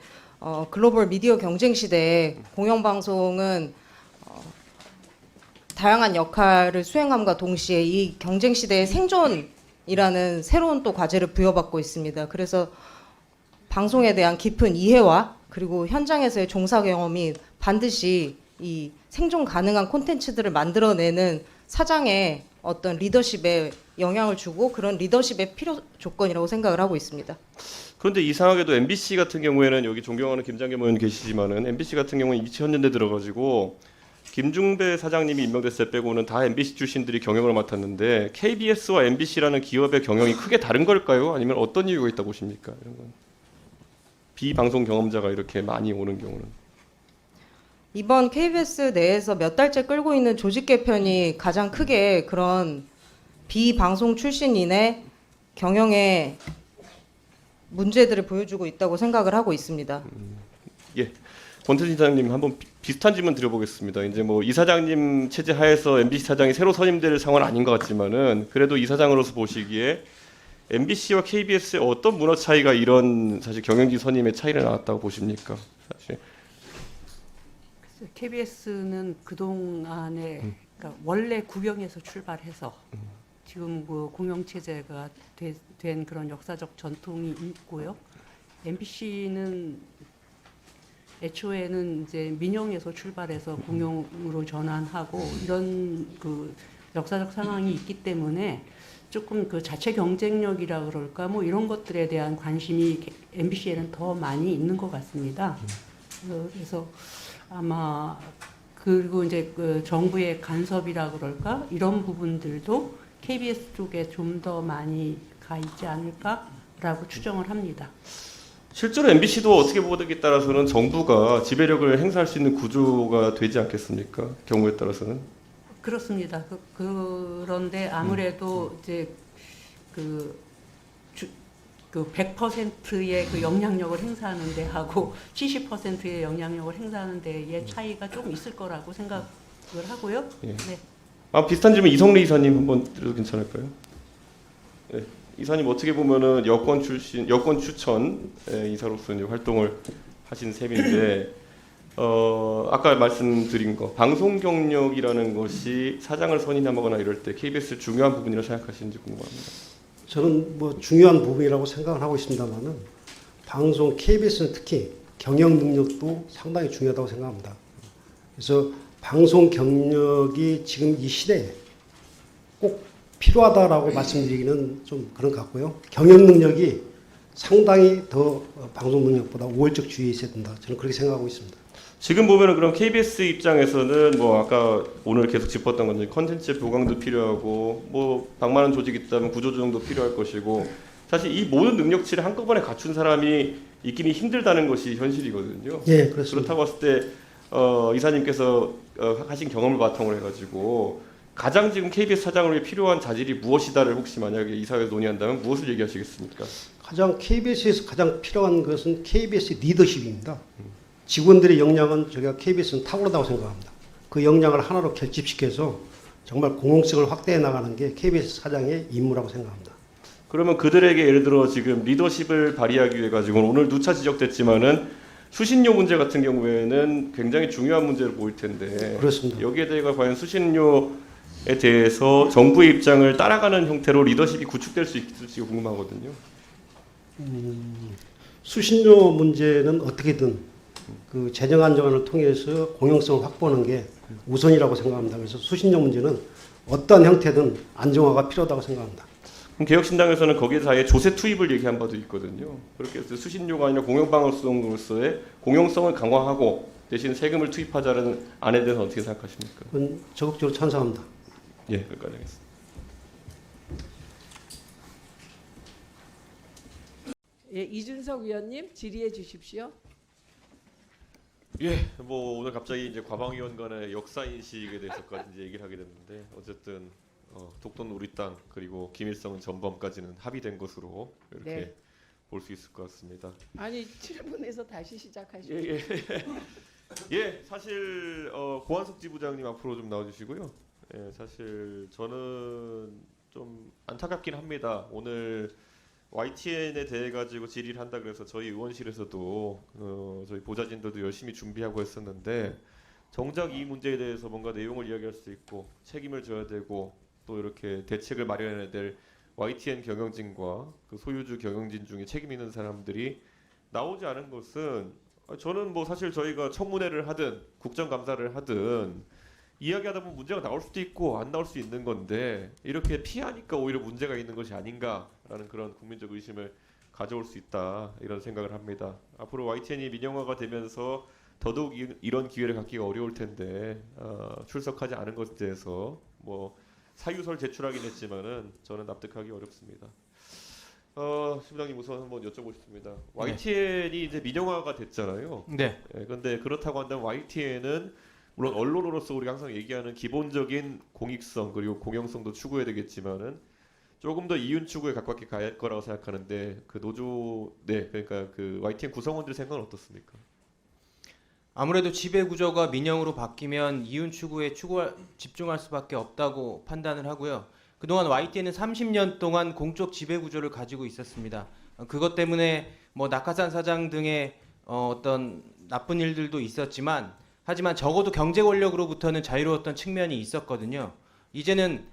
글로벌 미디어 경쟁 시대에 공영방송은 다양한 역할을 수행함과 동시에 이 경쟁 시대의 생존이라는 새로운 또 과제를 부여받고 있습니다. 그래서 방송에 대한 깊은 이해와 그리고 현장에서의 종사 경험이 반드시 이 생존 가능한 콘텐츠들을 만들어내는 사장의 어떤 리더십에 영향을 주고 그런 리더십의 필요 조건이라고 생각을 하고 있습니다. 그런데 이상하게도 MBC 같은 경우에는 여기 존경하는 김장겸 의원 계시지만은 MBC 같은 경우는 2000년대 들어가지고 김중배 사장님이 임명됐을 때 빼고는 다 MBC 출신들이 경영을 맡았는데 KBS와 MBC라는 기업의 경영이 크게 다른 걸까요? 아니면 어떤 이유가 있다고 보십니까? 이런 건 비방송 경험자가 이렇게 많이 오는 경우는. 이번 KBS 내에서 몇 달째 끌고 있는 조직 개편이 가장 크게 그런 비방송 출신인의 경영에 문제들을 보여주고 있다고 생각을 하고 있습니다. 예, 권태진 이사장님 한번 비슷한 질문 드려보겠습니다. 이제 이 사장님 체제 하에서 MBC 사장이 새로 선임될 상황은 아닌 것 같지만은 그래도 이 사장으로서 보시기에 MBC와 KBS의 어떤 문화 차이가 이런 사실 경영진 선임의 차이를 낳았다고 보십니까? 사실. KBS는 그동안에 그러니까 원래 구경에서 출발해서 지금 그 공영체제가 된 그런 역사적 전통이 있고요. MBC는 애초에는 이제 민영에서 출발해서 공영으로 전환하고 이런 그 역사적 상황이 있기 때문에 조금 그 자체 경쟁력이라 그럴까 이런 것들에 대한 관심이 MBC에는 더 많이 있는 것 같습니다. 그래서 아마 그리고 이제 그 정부의 간섭이라 그럴까 이런 부분들도 KBS 쪽에 좀 더 많이 가 있지 않을까라고 추정을 합니다. 실제로 MBC도 어떻게 보기에 따라서는 정부가 지배력을 행사할 수 있는 구조가 되지 않겠습니까? 경우에 따라서는. 그렇습니다. 그런데 아무래도 이제 그 100%의 그 영향력을 행사하는 데 하고 70%의 영향력을 행사하는 데의 차이가 좀 있을 거라고 생각을 하고요. 예. 네. 비슷한 질문 이성래 이사님 한번 드려도 괜찮을까요? 네. 이사님 어떻게 보면은 여권 출신, 여권 추천 이사로서 이제 활동을 하신 셈인데 아까 말씀드린 거 방송 경력이라는 것이 사장을 선임하거나 이럴 때 KBS 중요한 부분이라고 생각하시는지 궁금합니다. 저는 중요한 부분이라고 생각을 하고 있습니다만은 방송 KBS는 특히 경영 능력도 상당히 중요하다고 생각합니다. 그래서 방송 경력이 지금 이 시대에 꼭 필요하다라고 말씀드리기는 좀 그런 것 같고요. 경영 능력이 상당히 더 방송 능력보다 우월적 주의에 있어야 된다. 저는 그렇게 생각하고 있습니다. 지금 보면은 그럼 KBS 입장에서는 아까 오늘 계속 짚었던 건데 컨텐츠 보강도 필요하고 방만한 조직이 있다면 구조조정도 필요할 것이고 사실 이 모든 능력치를 한꺼번에 갖춘 사람이 있기는 힘들다는 것이 현실이거든요. 예, 그렇습니다. 그렇다고 했을 때 이사님께서 하신 경험을 바탕으로 해가지고 가장 지금 KBS 사장으로 필요한 자질이 무엇이다를 혹시 만약에 이사회에서 논의한다면 무엇을 얘기하시겠습니까? KBS에서 가장 필요한 것은 KBS 리더십입니다. 직원들의 역량은 저희가 KBS는 탁월하다고 생각합니다. 그 역량을 하나로 결집시켜서 정말 공공성을 확대해 나가는 게 KBS 사장의 임무라고 생각합니다. 그러면 그들에게 예를 들어 지금 리더십을 발휘하기 위해 가지고 오늘 누차 지적됐지만은 수신료 문제 같은 경우에는 굉장히 중요한 문제로 보일 텐데 그렇습니다. 여기에 대해 과연 수신료에 대해서 정부의 입장을 따라가는 형태로 리더십이 구축될 수 있을지 궁금하거든요. 수신료 문제는 어떻게든 그 재정 안정화를 통해서 공영성을 확보하는 게 우선이라고 생각합니다. 그래서 수신료 문제는 어떠한 형태든 안정화가 필요하다고 생각합니다. 그럼 개혁신당에서는 거기에서 아예 조세 투입을 얘기한 바도 있거든요. 그렇게 해서 수신료가 아니라 공영방송으로서의 공영성을 강화하고 대신 세금을 투입하자는 안에 대해서 어떻게 생각하십니까? 그건 적극적으로 찬성합니다. 예, 여기까지 하겠습니다. 예, 이준석 위원님 질의해 주십시오. 예, 뭐 오늘 갑자기 이제 과방위원 간의 역사 인식에 대해서까지 이제 얘기를 하게 됐는데 어쨌든 독도는 우리 땅 그리고 김일성은 전범까지는 합의된 것으로 이렇게 네. 볼 수 있을 것 같습니다. 아니 7분에서 다시 시작하시죠. 예, 예, 사실 고한석 지부장님 앞으로 좀 나와주시고요. 예, 사실 저는 좀 안타깝긴 합니다. 오늘 YTN에 대해 가지고 질의를 한다 그래서 저희 의원실에서도 저희 보좌진들도 열심히 준비하고 했었는데 정작 이 문제에 대해서 뭔가 내용을 이야기할 수 있고 책임을 져야 되고 또 이렇게 대책을 마련해야 될 YTN 경영진과 그 소유주 경영진 중에 책임 있는 사람들이 나오지 않은 것은 저는 뭐 사실 저희가 청문회를 하든 국정감사를 하든 이야기하다 보면 문제가 나올 수도 있고 안 나올 수 있는 건데 이렇게 피하니까 오히려 문제가 있는 것이 아닌가라는 그런 국민적 의심을 가져올 수 있다 이런 생각을 합니다. 앞으로 YTN이 민영화가 되면서 더더욱 이런 기회를 갖기가 어려울 텐데 출석하지 않은 것에 대해서 뭐 사유설 제출하긴 했지만은 저는 납득하기 어렵습니다. 시부장님 우선 한번 여쭤보겠습니다. YTN이 이제 민영화가 됐잖아요. 네. 그런데 그렇다고 한다면 YTN은 물론 언론으로서 우리가 항상 얘기하는 기본적인 공익성 그리고 공영성도 추구해야 되겠지만은 조금 더 이윤 추구에 가깝게 갈 거라고 생각하는데 그 노조 그러니까 그 YTN 구성원들 생각은 어떻습니까? 아무래도 지배 구조가 민영으로 바뀌면 이윤 추구에 집중할 수밖에 없다고 판단을 하고요. 그동안 YTN은 30년 동안 공적 지배 구조를 가지고 있었습니다. 그것 때문에 뭐 낙하산 사장 등의 어떤 나쁜 일들도 있었지만 하지만 적어도 경제 권력으로부터는 자유로웠던 측면이 있었거든요. 이제는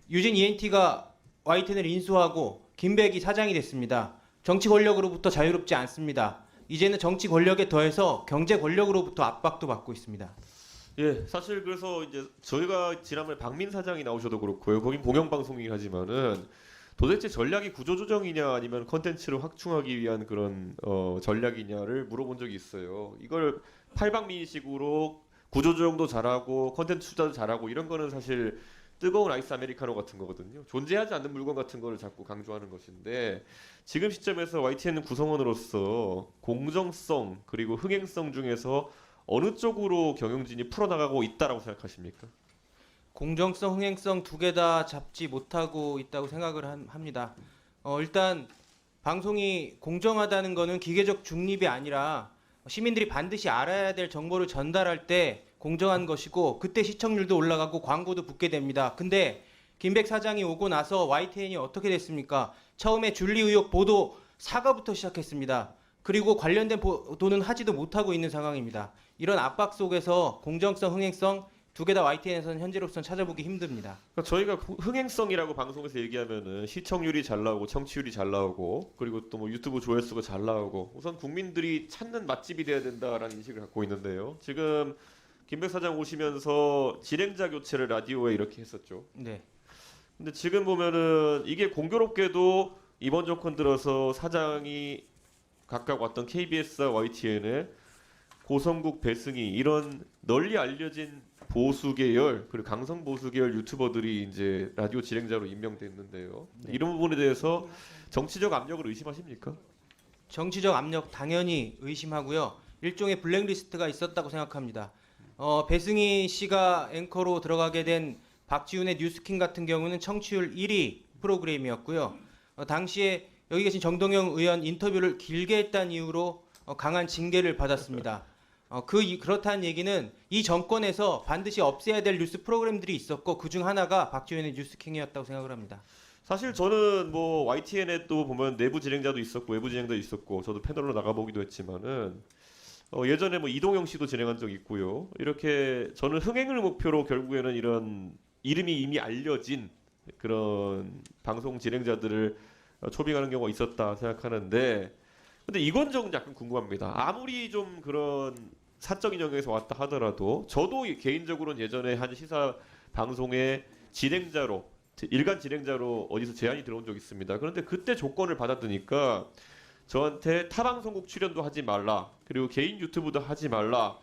유진 ENT가 YTN을 인수하고 김백이 사장이 됐습니다. 정치 권력으로부터 자유롭지 않습니다. 이제는 정치 권력에 더해서 경제 권력으로부터 압박도 받고 있습니다. 예, 사실 그래서 이제 저희가 지난번에 박민 사장이 나오셔도 그렇고요. 거긴 공영방송이긴 하지만은 도대체 전략이 구조조정이냐 아니면 컨텐츠를 확충하기 위한 그런 전략이냐를 물어본 적이 있어요. 이걸 팔방미식으로 구조조정도 잘하고 컨텐츠 투자도 잘하고 이런 거는 사실 뜨거운 아이스 아메리카노 같은 거거든요. 존재하지 않는 물건 같은 거를 자꾸 강조하는 것인데 지금 시점에서 YTN 구성원으로서 공정성 그리고 흥행성 중에서 어느 쪽으로 경영진이 풀어나가고 있다라고 생각하십니까? 공정성, 흥행성 두 개 다 잡지 못하고 있다고 생각을 합니다. 일단 방송이 공정하다는 거는 기계적 중립이 아니라 시민들이 반드시 알아야 될 정보를 전달할 때 공정한 것이고 그때 시청률도 올라가고 광고도 붙게 됩니다. 근데 김백 사장이 오고 나서 YTN이 어떻게 됐습니까? 처음에 줄리 의혹 보도 사과부터 시작했습니다. 그리고 관련된 보도는 하지도 못하고 있는 상황입니다. 이런 압박 속에서 공정성, 흥행성 두 개 다 YTN에서는 현재로서는 찾아보기 힘듭니다. 그러니까 저희가 흥행성이라고 방송에서 얘기하면은 시청률이 잘 나오고 청취율이 잘 나오고 그리고 또 뭐 유튜브 조회수가 잘 나오고 우선 국민들이 찾는 맛집이 돼야 된다라는 인식을 갖고 있는데요. 지금 김백 사장 오시면서 진행자 교체를 라디오에 이렇게 했었죠. 네. 근데 지금 보면은 이게 공교롭게도 이번 정권 들어서 사장이 각각 왔던 KBS와 YTN에 고성국, 배승희 이런 널리 알려진 보수 계열 그리고 강성 보수 계열 유튜버들이 이제 라디오 진행자로 임명됐는데요. 네. 이런 부분에 대해서 정치적 압력을 의심하십니까? 정치적 압력 당연히 의심하고요. 일종의 블랙리스트가 있었다고 생각합니다. 배승희 씨가 앵커로 들어가게 된 박지훈의 뉴스킹 같은 경우는 청취율 1위 프로그램이었고요. 당시에 여기 계신 정동영 의원 인터뷰를 길게 했다는 이유로 강한 징계를 받았습니다. 그렇다는 얘기는 이 정권에서 반드시 없애야 될 뉴스 프로그램들이 있었고 그중 하나가 박지훈의 뉴스킹이었다고 생각을 합니다. 사실 저는 뭐 YTN에 또 보면 내부 진행자도 있었고 외부 진행자도 있었고 저도 패널로 나가보기도 했지만은 예전에 뭐 이동영 씨도 진행한 적 있고요. 이렇게 저는 흥행을 목표로 결국에는 이런 이름이 이미 알려진 그런 방송 진행자들을 초빙하는 경우가 있었다 생각하는데 근데 이건 좀 약간 궁금합니다. 아무리 좀 그런 사적인 영역에서 왔다 하더라도 저도 개인적으로는 예전에 한 시사 방송의 진행자로 일간 진행자로 어디서 제안이 들어온 적이 있습니다. 그런데 그때 조건을 받아드니까 저한테 타방송국 출연도 하지 말라 그리고 개인 유튜브도 하지 말라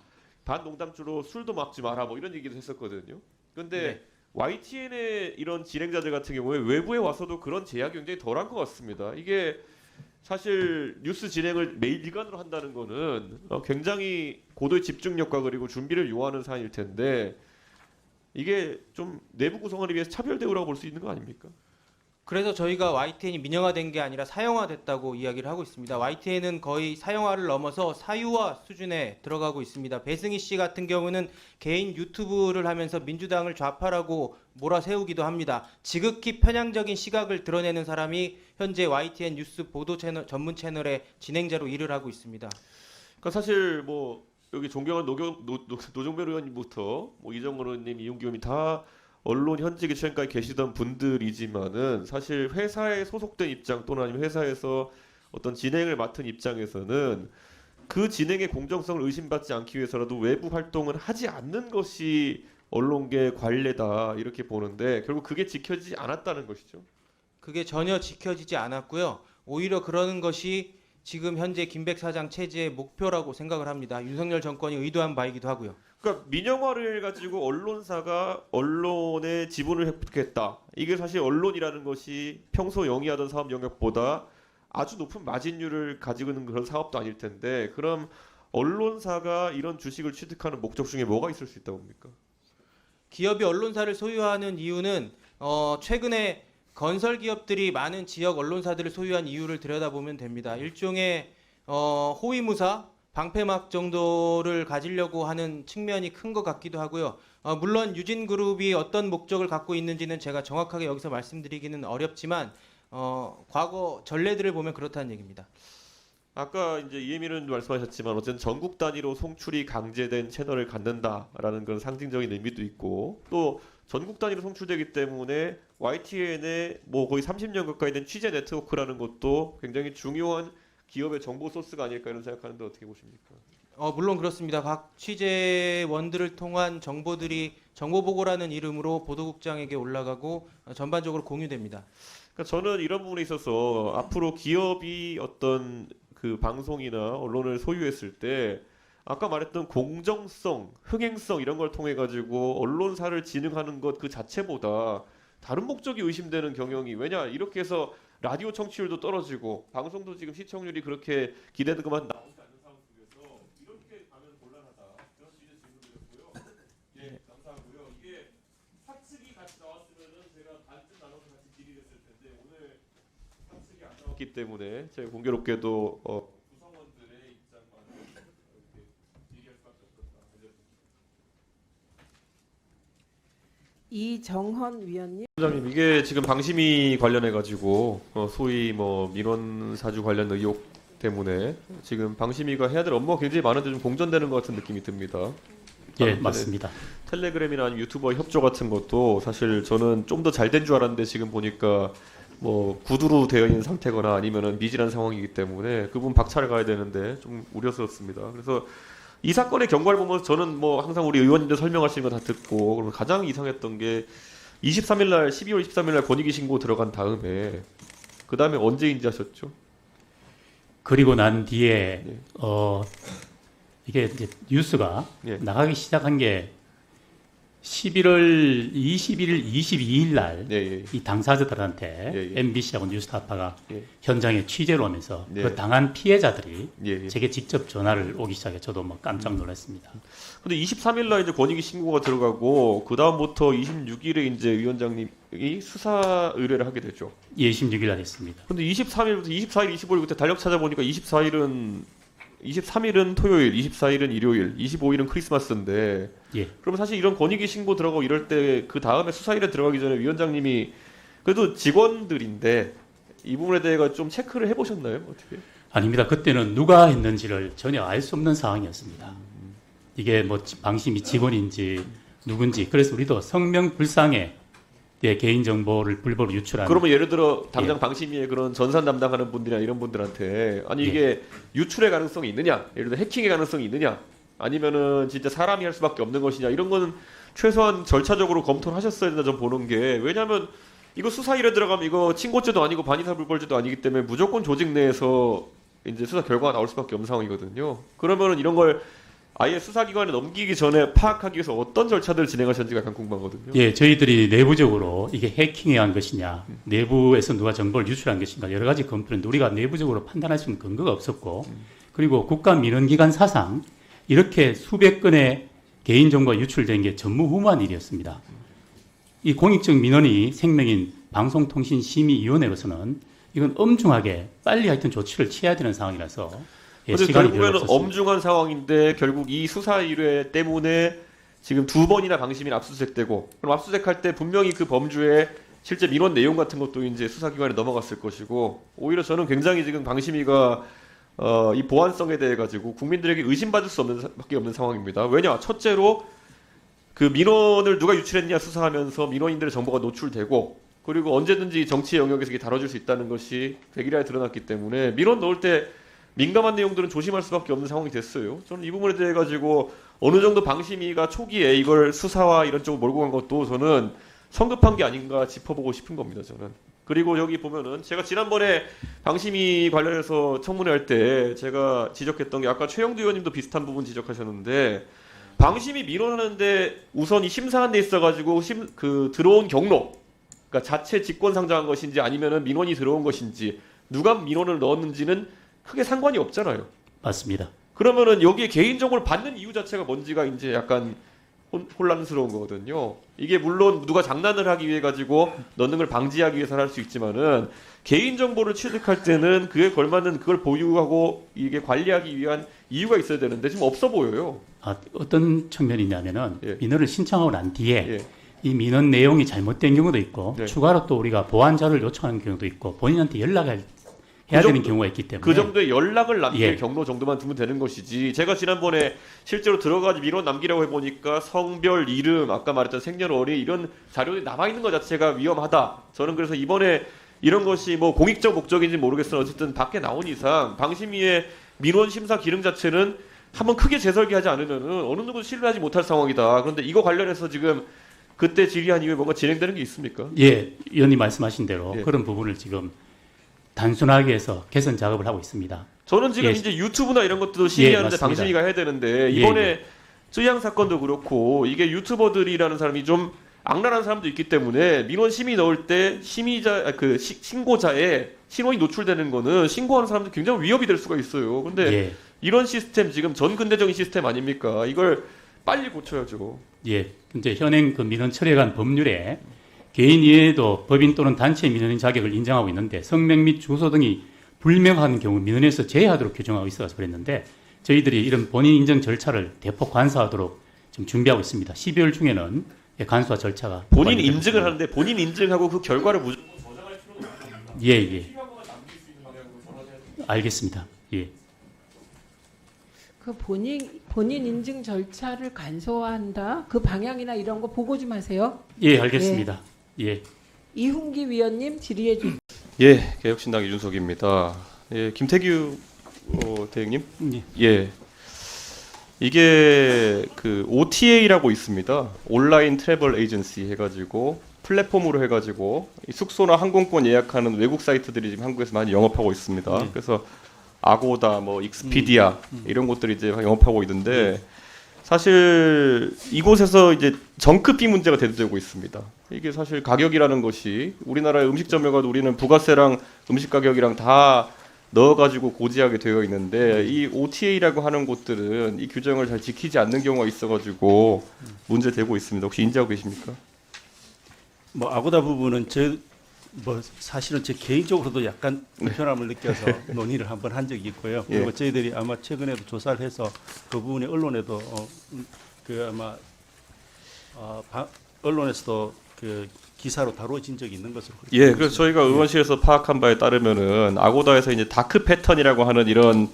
반농담주로 술도 먹지 마라 뭐 이런 얘기도 했었거든요. 근데 네. YTN의 이런 진행자들 같은 경우에 외부에 와서도 그런 제약이 굉장히 덜한 것 같습니다. 이게 사실 뉴스 진행을 매일 일관으로 한다는 거는 굉장히 고도의 집중력과 그리고 준비를 요하는 사안일 텐데 이게 좀 내부 구성원에 비해서 차별 대우라고 볼 수 있는 거 아닙니까? 그래서 저희가 YTN이 민영화된 게 아니라 사형화됐다고 이야기를 하고 있습니다. YTN은 거의 사형화를 넘어서 사유화 수준에 들어가고 있습니다. 배승희 씨 같은 경우는 개인 유튜브를 하면서 민주당을 좌파라고 몰아세우기도 합니다. 지극히 편향적인 시각을 드러내는 사람이 현재 YTN 뉴스 보도 채널 전문 채널의 진행자로 일을 하고 있습니다. 그러니까 사실 뭐 여기 존경하는 노정별 의원님부터 뭐 이정원 의원님, 이용기 의원님 다 언론 현직에 최근까지 계시던 분들이지만은 사실 회사에 소속된 입장 또는 아니면 회사에서 어떤 진행을 맡은 입장에서는 그 진행의 공정성을 의심받지 않기 위해서라도 외부 활동을 하지 않는 것이 언론계 관례다 이렇게 보는데 결국 그게 지켜지지 않았다는 것이죠. 그게 전혀 지켜지지 않았고요. 오히려 그러는 것이 지금 현재 김백 사장 체제의 목표라고 생각을 합니다. 윤석열 정권이 의도한 바이기도 하고요. 그러니까 민영화를 해가지고 언론사가 언론의 지분을 획득했다. 이게 사실 언론이라는 것이 평소 영위하던 사업 영역보다 아주 높은 마진율을 가지고 있는 그런 사업도 아닐 텐데 그럼 언론사가 이런 주식을 취득하는 목적 중에 뭐가 있을 수 있다고 봅니까? 기업이 언론사를 소유하는 이유는 최근에 건설 기업들이 많은 지역 언론사들을 소유한 이유를 들여다보면 됩니다. 일종의 호위무사, 방패막 정도를 가지려고 하는 측면이 큰 것 같기도 하고요. 물론 유진그룹이 어떤 목적을 갖고 있는지는 제가 정확하게 여기서 말씀드리기는 어렵지만 과거 전례들을 보면 그렇다는 얘기입니다. 아까 이제 이해민 의원도 말씀하셨지만 어쨌든 전국 단위로 송출이 강제된 채널을 갖는다라는 그런 상징적인 의미도 있고 또 전국 단위로 송출되기 때문에 YTN의 뭐 거의 30년 가까이 된 취재 네트워크라는 것도 굉장히 중요한 기업의 정보 소스가 아닐까 이런 생각하는데 어떻게 보십니까? 물론 그렇습니다. 각 취재원들을 통한 정보들이 정보보고라는 이름으로 보도국장에게 올라가고 전반적으로 공유됩니다. 그러니까 저는 이런 부분에 있어서 앞으로 기업이 어떤 그 방송이나 언론을 소유했을 때 아까 말했던 공정성, 흥행성 이런 걸 통해 가지고 언론사를 진흥하는 것 그 자체보다 다른 목적이 의심되는 경영이 왜냐 이렇게 해서 라디오 청취율도 떨어지고 방송도 지금 시청률이 그렇게 기대된 것만 나오지 않는 상황 속에서 이렇게 가면 곤란하다 그런 취지의 질문드렸고요. 예, 감사하고요. 이게 사측이 같이 나왔으면은 제가 반쯤 나눠서 같이 질의했을 텐데 오늘 사측이 안 나왔기 때문에 제가 공교롭게도 구성원들의 입장만 이렇게 질의할 수밖에 없었다. 이정헌 위원님. 원장님 이게 지금 방심위 관련해 가지고 소위 뭐 민원 사주 관련 의혹 때문에 지금 방심위가 해야 될 업무가 굉장히 많은데 좀 공전되는 것 같은 느낌이 듭니다. 예, 맞습니다. 텔레그램이나 아니면 유튜버 협조 같은 것도 사실 저는 좀 더 잘 된 줄 알았는데 지금 보니까 뭐 구두로 되어 있는 상태거나 아니면은 미진한 상황이기 때문에 그 부분 박차를 가야 되는데 좀 우려스럽습니다. 그래서 이 사건의 경과를 보면서 저는 뭐 항상 우리 의원님들 설명하시는 거 다 듣고 그러면 가장 이상했던 게 23일 날 12월 23일 날 권익위 신고 들어간 다음에 그 다음에 언제 인지하셨죠? 그리고 난 뒤에 예. 이게 이제 뉴스가 예. 나가기 시작한 게 11월 21일, 22일 날 이 예, 예. 당사자들한테 예, 예. MBC하고 뉴스타파가 예. 현장에 취재를 오면서 예. 그 당한 피해자들이 예, 예. 제게 직접 전화를 오기 시작해 저도 뭐 깜짝 놀랐습니다. 근데 23일 날 이제 권익위 신고가 들어가고 그 다음부터 26일에 이제 위원장님이 수사 의뢰를 하게 되죠. 예, 26일 날 했습니다. 근데 23일부터 24일, 25일 그때 달력 찾아보니까 23일은 토요일, 24일은 일요일, 25일은 크리스마스인데 예. 그러면 사실 이런 권익위 신고 들어가고 이럴 때 그 다음에 수사일에 들어가기 전에 위원장님이 그래도 직원들인데 이 부분에 대해 좀 체크를 해보셨나요? 어떻게? 아닙니다. 그때는 누가 했는지를 전혀 알 수 없는 상황이었습니다. 이게 뭐 방심위 직원인지 누군지 그래서 우리도 성명불상에 개인 정보를 불법으로 유출하는. 그러면 예를 들어 당장 예. 방심위에 그런 전산 담당하는 분들이나 이런 분들한테 아니 이게 유출의 가능성이 있느냐, 예를 들어 해킹의 가능성이 있느냐, 아니면은 진짜 사람이 할 수밖에 없는 것이냐 이런 거는 최소한 절차적으로 검토를 하셨어야 된다 좀 보는 게 왜냐하면 이거 수사일에 들어가면 이거 친고죄도 아니고 반의사 불벌죄도 아니기 때문에 무조건 조직 내에서 이제 수사 결과가 나올 수밖에 없는 상황이거든요. 그러면은 이런 걸 아예 수사기관에 넘기기 전에 파악하기 위해서 어떤 절차들을 진행하셨는지가 약간 궁금하거든요. 예, 저희들이 내부적으로 이게 해킹에 의한 것이냐, 내부에서 누가 정보를 유출한 것인가 여러 가지 검토를 우리가 내부적으로 판단할 수 있는 근거가 없었고, 그리고 국가민원기관 사상 이렇게 수백 건의 개인정보가 유출된 게 전무후무한 일이었습니다. 이 공익적 민원이 생명인 방송통신심의위원회로서는 이건 엄중하게 빨리 하여튼 조치를 취해야 되는 상황이라서 근데 시간이 별로 결국에는 없었습니다. 엄중한 상황인데 결국 이 수사 일회 때문에 지금 2번이나 방심이 압수수색되고, 그럼 압수수색할 때 분명히 그 범주의 실제 민원 내용 같은 것도 이제 수사기관에 넘어갔을 것이고, 오히려 저는 굉장히 지금 방심위가 이 보안성에 대해 가지고 국민들에게 의심받을 수 없는 밖에 없는 상황입니다. 왜냐? 첫째로 그 민원을 누가 유출했냐 수사하면서 민원인들의 정보가 노출되고, 그리고 언제든지 정치 영역에서 이게 다뤄질 수 있다는 것이 백일하에 드러났기 때문에 민원 넣을 때 민감한 내용들은 조심할 수밖에 없는 상황이 됐어요. 저는 이 부분에 대해 가지고 어느 정도 방심위가 초기에 이걸 수사와 이런 쪽으로 몰고 간 것도 저는 성급한 게 아닌가 짚어보고 싶은 겁니다. 저는. 그리고 여기 보면은 제가 지난번에 방심위 관련해서 청문회 할 때 제가 지적했던 게, 아까 최영두 의원님도 비슷한 부분 지적하셨는데, 방심위 민원하는데 우선 이 심사한 데 있어가지고 그 들어온 경로, 그러니까 자체 직권 상정한 것인지 아니면은 민원이 들어온 것인지 누가 민원을 넣었는지는 크게 상관이 없잖아요. 맞습니다. 그러면은 여기에 개인정보를 받는 이유 자체가 뭔지가 이제 약간 혼란스러운 거거든요. 이게 물론 누가 장난을 하기 위해 가지고 넣는 걸 방지하기 위해서 할 수 있지만은 개인정보를 취득할 때는 그에 걸맞는 그걸 보유하고 이게 관리하기 위한 이유가 있어야 되는데 지금 없어 보여요. 어떤 측면이냐면은 예. 민원을 신청하고 난 뒤에 예. 이 민원 내용이 잘못된 경우도 있고, 네. 추가로 또 우리가 보완 자료를 요청하는 경우도 있고, 본인한테 연락을 해야 되는 경우가 있기 때문에 그 정도의 연락을 남길 예. 경로 정도만 두면 되는 것이지, 제가 지난번에 실제로 들어가서 민원 남기라고 해보니까 성별, 이름, 아까 말했던 생년월일 이런 자료들이 남아있는 것 자체가 위험하다. 저는 그래서 이번에 이런 것이 뭐 공익적 목적인지 모르겠으나 어쨌든 밖에 나온 이상 방심위의 민원 심사 기능 자체는 한번 크게 재설계하지 않으면은 어느 누구도 신뢰하지 못할 상황이다. 그런데 이거 관련해서 지금 그때 질의한 이후에 뭔가 진행되는 게 있습니까? 예, 의원님 말씀하신 대로 예. 그런 부분을 지금 단순하게 해서 개선 작업을 하고 있습니다. 저는 지금 예. 이제 유튜브나 이런 것도 심의하는데 맞습니다. 방심위가 해야 되는데, 예, 이번에 쯔양 사건도 그렇고 이게 유튜버들이라는 사람이 좀 악랄한 사람도 있기 때문에 민원 심의 넣을 때 신고자의 신원이 노출되는 거는 신고하는 사람들 굉장히 위협이 될 수가 있어요. 근데 예. 이런 시스템 지금 전 근대적인 시스템 아닙니까? 이걸 빨리 고쳐야죠. 예, 이제 현행 그 민원 처리에 관한 법률에 개인 이외에도 법인 또는 단체 민원인 자격을 인정하고 있는데, 성명 및 주소 등이 불명확한 경우 민원에서 제외하도록 규정하고 있어서 그랬는데, 저희들이 이런 본인 인정 절차를 대폭 간소화하도록 지금 준비하고 있습니다. 12월 중에는 간소화 절차가 본인 인증을 하는데 본인 인증하고 그 결과를 무조건 저장할 필요는 없습니다. 예. 알겠습니다. 예. 그 본인 인증 절차를 간소화한다. 그 방향이나 이런 거 보고 좀 하세요. 예, 알겠습니다. 예. 이훈기 위원님 질의해 주세요. 예, 개혁신당 이준석입니다. 예, 김태규 대행님. 예. 이게 그 OTA라고 있습니다. 온라인 트래블 에이전시 해가지고 플랫폼으로 해가지고 이 숙소나 항공권 예약하는 외국 사이트들이 지금 한국에서 많이 영업하고 있습니다. 그래서 아고다, 뭐 익스피디아 이런 곳들이 이제 영업하고 있는데, 사실 이곳에서 이제 정크비 문제가 대두되고 있습니다. 이게 사실 가격이라는 것이 우리나라의 음식점에 가도 우리는 부가세랑 음식 가격이랑 다 넣어가지고 고지하게 되어 있는데, 이 OTA라고 하는 곳들은 이 규정을 잘 지키지 않는 경우가 있어가지고 문제되고 있습니다. 혹시 인지하고 계십니까? 뭐 아고다 부분은 사실은 제 개인적으로도 약간 불편함을 느껴서 논의를 한번 한 적이 있고요. 예. 그리고 저희들이 아마 최근에도 조사를 해서 그 부분이 언론에도 언론에서도 그 기사로 다뤄진 적이 있는 것으로. 예, 그래서 저희가 의원실에서 파악한 바에 따르면은 아고다에서 이제 다크 패턴이라고 하는 이런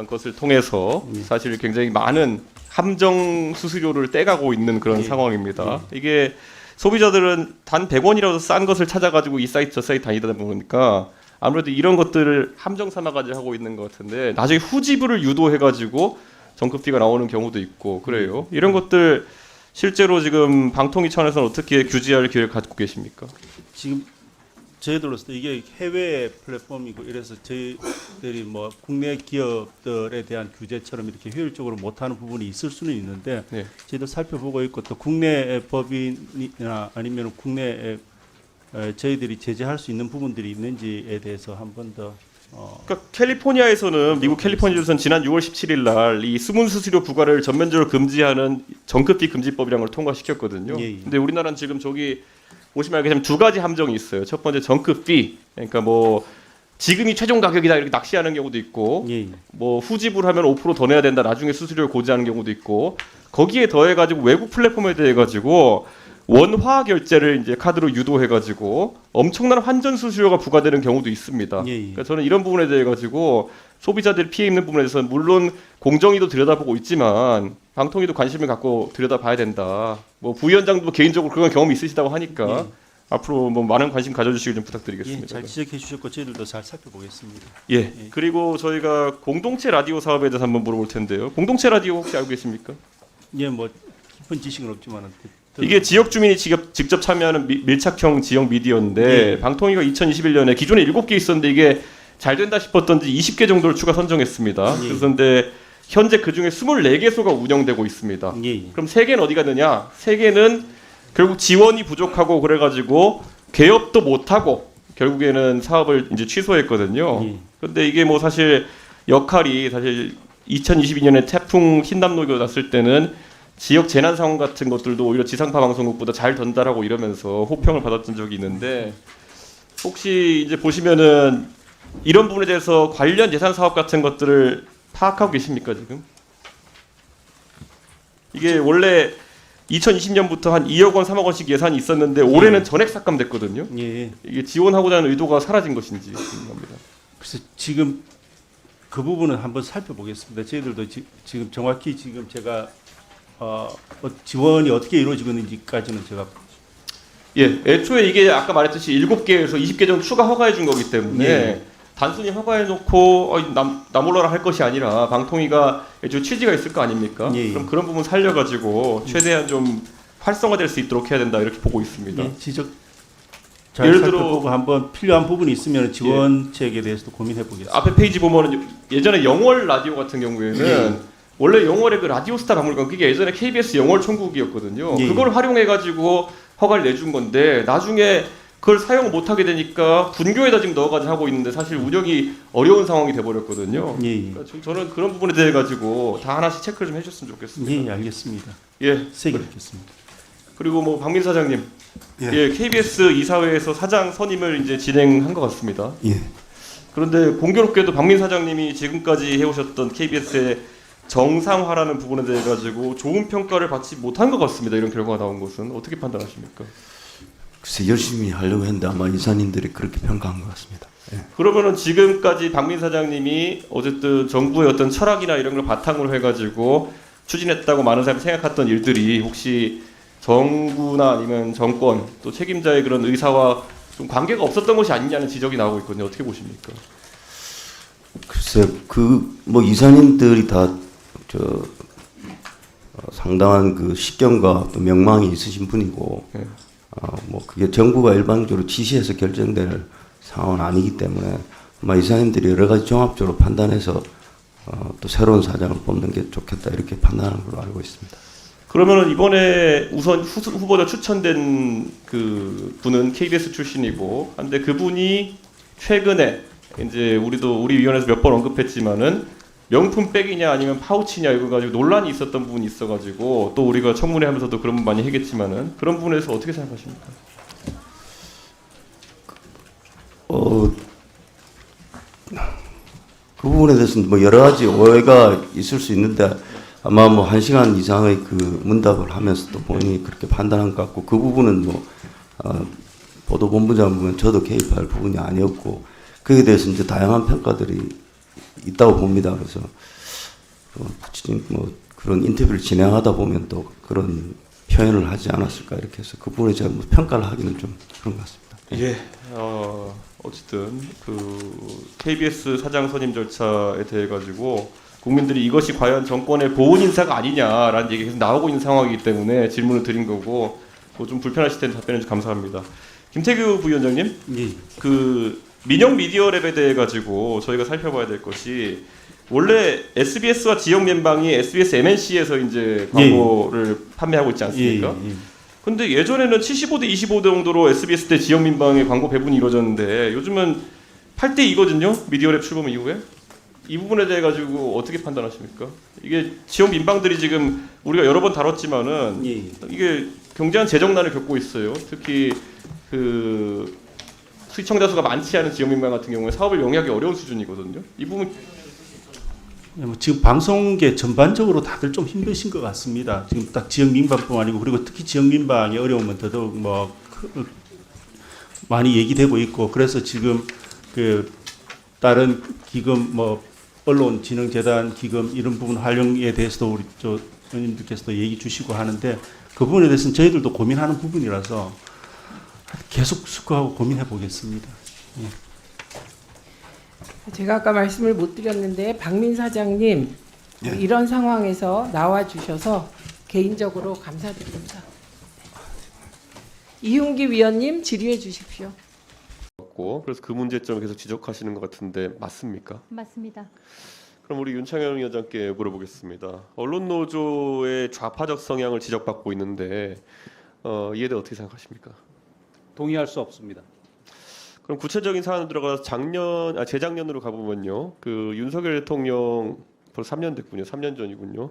것을 통해서 사실 굉장히 많은 함정 수수료를 떼가고 있는 그런 상황입니다. 이게 소비자들은 단 100원이라도 싼 것을 찾아가지고 이 사이트 저 사이트 다니다 보니까 아무래도 이런 것들을 함정 삼아가지고 하고 있는 것 같은데, 나중에 후지불을 유도해가지고 정급비가 나오는 경우도 있고 그래요. 이런 것들 실제로 지금 방통위 차원에서는 어떻게 규제할 기회를 갖고 계십니까? 지금 저희들로서 이게 해외 플랫폼이고 이래서 저희들이 뭐 국내 기업들에 대한 규제처럼 이렇게 효율적으로 못하는 부분이 있을 수는 있는데 네. 저희도 살펴보고 있고 또 국내 법인이나 아니면 국내 저희들이 제재할 수 있는 부분들이 있는지에 대해서 한 번 더 그러니까 캘리포니아에서는 미국 캘리포니아주에서는 지난 6월 17일 날 이 수문 수수료 부과를 전면적으로 금지하는 정크피 금지법이라는 걸 통과시켰거든요. 예, 예. 근데 우리나라는 지금 저기 보시면 알게 되면 두 가지 함정이 있어요. 첫 번째 정크피, 그러니까 뭐 지금이 최종 가격이다 이렇게 낚시하는 경우도 있고, 예, 예. 뭐 후지불 하면 5% 더 내야 된다 나중에 수수료를 고지하는 경우도 있고, 거기에 더해가지고 외국 플랫폼에 대해 가지고 원화 결제를 이제 카드로 유도해가지고 엄청난 환전 수수료가 부과되는 경우도 있습니다. 예, 예. 그러니까 저는 이런 부분에 대해 가지고 소비자들이 피해 입는 부분에 대해서는 물론 공정위도 들여다보고 있지만 방통위도 관심을 갖고 들여다봐야 된다. 뭐 부위원장도 개인적으로 그런 경험이 있으시다고 하니까 예. 앞으로 뭐 많은 관심 가져주시길 좀 예, 부탁드리겠습니다. 잘 지적해 주셨고 저희들도 잘 살펴보겠습니다. 예. 그리고 저희가 공동체 라디오 사업에 대해서 한번 물어볼 텐데요. 공동체 라디오 혹시 알고 계십니까? 예, 뭐 깊은 지식은 없지만 이게 지역 주민이 직접 참여하는 밀착형 지역 미디어인데 예. 방통위가 2021년에 기존에 7개 있었는데 이게 잘 된다 싶었던지 20개 정도를 추가 선정했습니다. 예. 그런데 현재 그중에 24개소가 운영되고 있습니다. 예. 그럼 3개는 어디 갔느냐? 3개는 결국 지원이 부족하고 그래가지고 개업도 못하고 결국에는 사업을 이제 취소했거든요. 예. 그런데 이게 뭐 사실 역할이 사실 2022년에 태풍 흰남노가 났을 때는 지역 재난 상황 같은 것들도 오히려 지상파 방송국보다 잘 전달하고 이러면서 호평을 받았던 적이 있는데 혹시 이제 보시면은 이런 부분에 대해서 관련 예산 사업 같은 것들을 파악하고 계십니까 지금? 이게 원래 2020년부터 한 2억 원, 3억 원씩 예산이 있었는데 올해는 전액 삭감됐거든요. 예. 이게 지원하고자 하는 의도가 사라진 것인지 궁금합니다. 그래서 지금 그 부분은 한번 살펴보겠습니다. 저희들도 지금 정확히 지금 제가 지원이 어떻게 이루어지고 있는지까지는 제가 예, 애초에 이게 아까 말했듯이 7개에서 20개 정도 추가 허가해 준 거기 때문에 예. 단순히 허가해 놓고 나 몰라라 할 것이 아니라 방통위가 애초에 취지가 있을 거 아닙니까? 예. 그럼 그런 부분 살려가지고 최대한 좀 활성화될 수 있도록 해야 된다 이렇게 보고 있습니다. 예, 지적 잘 예를 들어- 살펴보고 한번 필요한 부분이 있으면 지원책에 대해서도 고민해 보겠습니다. 앞에 페이지 보면은 예전에 영월 라디오 같은 경우에는 원래 영월의 그 라디오스타 박물관 그게 예전에 KBS 영월 총국이었거든요. 예. 그걸 활용해가지고 허가를 내준 건데 나중에 그걸 사용 못하게 되니까 분교에다 지금 넣어가지고 하고 있는데 사실 운영이 어려운 상황이 돼버렸거든요. 예. 그러니까 저는 그런 부분에 대해 가지고 다 하나씩 체크를 좀 해줬으면 좋겠습니다. 예, 알겠습니다. 예. 세개 듣겠습니다. 그리고 뭐 박민 사장님, 예. KBS 이사회에서 사장 선임을 이제 진행한 것 같습니다. 예. 그런데 공교롭게도 박민 사장님이 지금까지 해오셨던 KBS의 정상화라는 부분에 대해 가지고 좋은 평가를 받지 못한 것 같습니다. 이런 결과가 나온 것은 어떻게 판단하십니까? 글쎄 열심히 하려고 했는데 아마 이사님들이 그렇게 평가한 것 같습니다. 예. 그러면은 지금까지 박민 사장님이 어쨌든 정부의 어떤 철학이나 이런 걸 바탕으로 해가지고 추진했다고 많은 사람이 생각했던 일들이 혹시 정부나 아니면 정권 또 책임자의 그런 의사와 좀 관계가 없었던 것이 아니냐는 지적이 나오고 있거든요. 어떻게 보십니까? 글쎄 뭐 이사님들이 다 상당한 그 식견과 또 명망이 있으신 분이고 네. 뭐 그게 정부가 일반적으로 지시해서 결정될 상황은 아니기 때문에 아마 이사님들이 여러 가지 종합적으로 판단해서 또 새로운 사장을 뽑는 게 좋겠다 이렇게 판단하는 걸로 알고 있습니다. 그러면은 이번에 우선 후보자 추천된 그 분은 KBS 출신이고, 근데 그분이 최근에 이제 우리 위원회에서 몇 번 언급했지만은 명품 백이냐 아니면 파우치냐 이거 가지고 논란이 있었던 부분이 있어가지고 또 우리가 청문회 하면서도 그런 부분 많이 했겠지만은 그런 부분에 대해서 어떻게 생각하십니까? 그 부분에 대해서는 뭐 여러 가지 오해가 있을 수 있는데 아마 뭐 1시간 이상의 그 문답을 하면서도 본인이 그렇게 판단한 것 같고 그 부분은 뭐 보도본부장 보면 저도 개입할 부분이 아니었고 거기에 대해서 이제 다양한 평가들이 있다고 봅니다. 그래서 뭐 그런 인터뷰를 진행하다 보면 또 그런 표현을 하지 않았을까 이렇게 해서 그 부분에 제가 뭐 평가를 하기는 좀 그런 것 같습니다. 예. 어쨌든 그 KBS 사장 선임 절차에 대해 가지고 국민들이 이것이 과연 정권의 보훈 인사가 아니냐라는 얘기가 계속 나오고 있는 상황이기 때문에 질문을 드린 거고 뭐 좀 불편하실 텐데 답변해 주셔서 감사합니다. 김태규 부위원장님, 그 민영 미디어랩에 대해 가지고 저희가 살펴봐야 될 것이 원래 SBS와 지역联방이 SBS MNC에서 이제 광고를 판매하고 있지 않습니까? 근데 예전에는 75대 25 정도로 SBS 대 지역 민방의 광고 배분이 이루어졌는데 요즘은 8대 2거든요. 미디어랩 출범 이후에. 이 부분에 대해 가지고 어떻게 판단하십니까? 이게 지역 민방들이 지금 우리가 여러 번 다뤘지만은 이게 굉장한 재정난을 겪고 있어요. 특히 그 시청자 수가 많지 않은 지역 민방 같은 경우에 사업을 영위하기 어려운 수준이거든요. 이 부분 지금 방송계 전반적으로 다들 좀 힘드신 것 같습니다. 지금 딱 지역 민방뿐 아니고 그리고 특히 지역 민방의 어려움은 더더욱 뭐 많이 얘기되고 있고 그래서 지금 그 다른 기금 뭐 언론진흥재단 기금 이런 부분 활용에 대해서도 우리 저 의원님들께서도 얘기 주시고 하는데 그 부분에 대해서는 저희들도 고민하는 부분이라서 계속 숙고하고 고민해 보겠습니다. 제가 아까 말씀을 못 드렸는데 박민 사장님 이런 상황에서 나와 주셔서 개인적으로 감사드립니다. 이윤기 위원님 질의해 주십시오. 그래서 그 문제점을 계속 지적하시는 것 같은데 맞습니까? 맞습니다. 그럼 우리 윤창현 위원장께 물어보겠습니다. 언론노조의 좌파적 성향을 지적받고 있는데 이에 대해 어떻게 생각하십니까? 동의할 수 없습니다. 그럼 구체적인 사안으로 들어가서 재작년으로 가보면요, 그 윤석열 대통령 벌써 3년 됐군요, 3년 전이군요.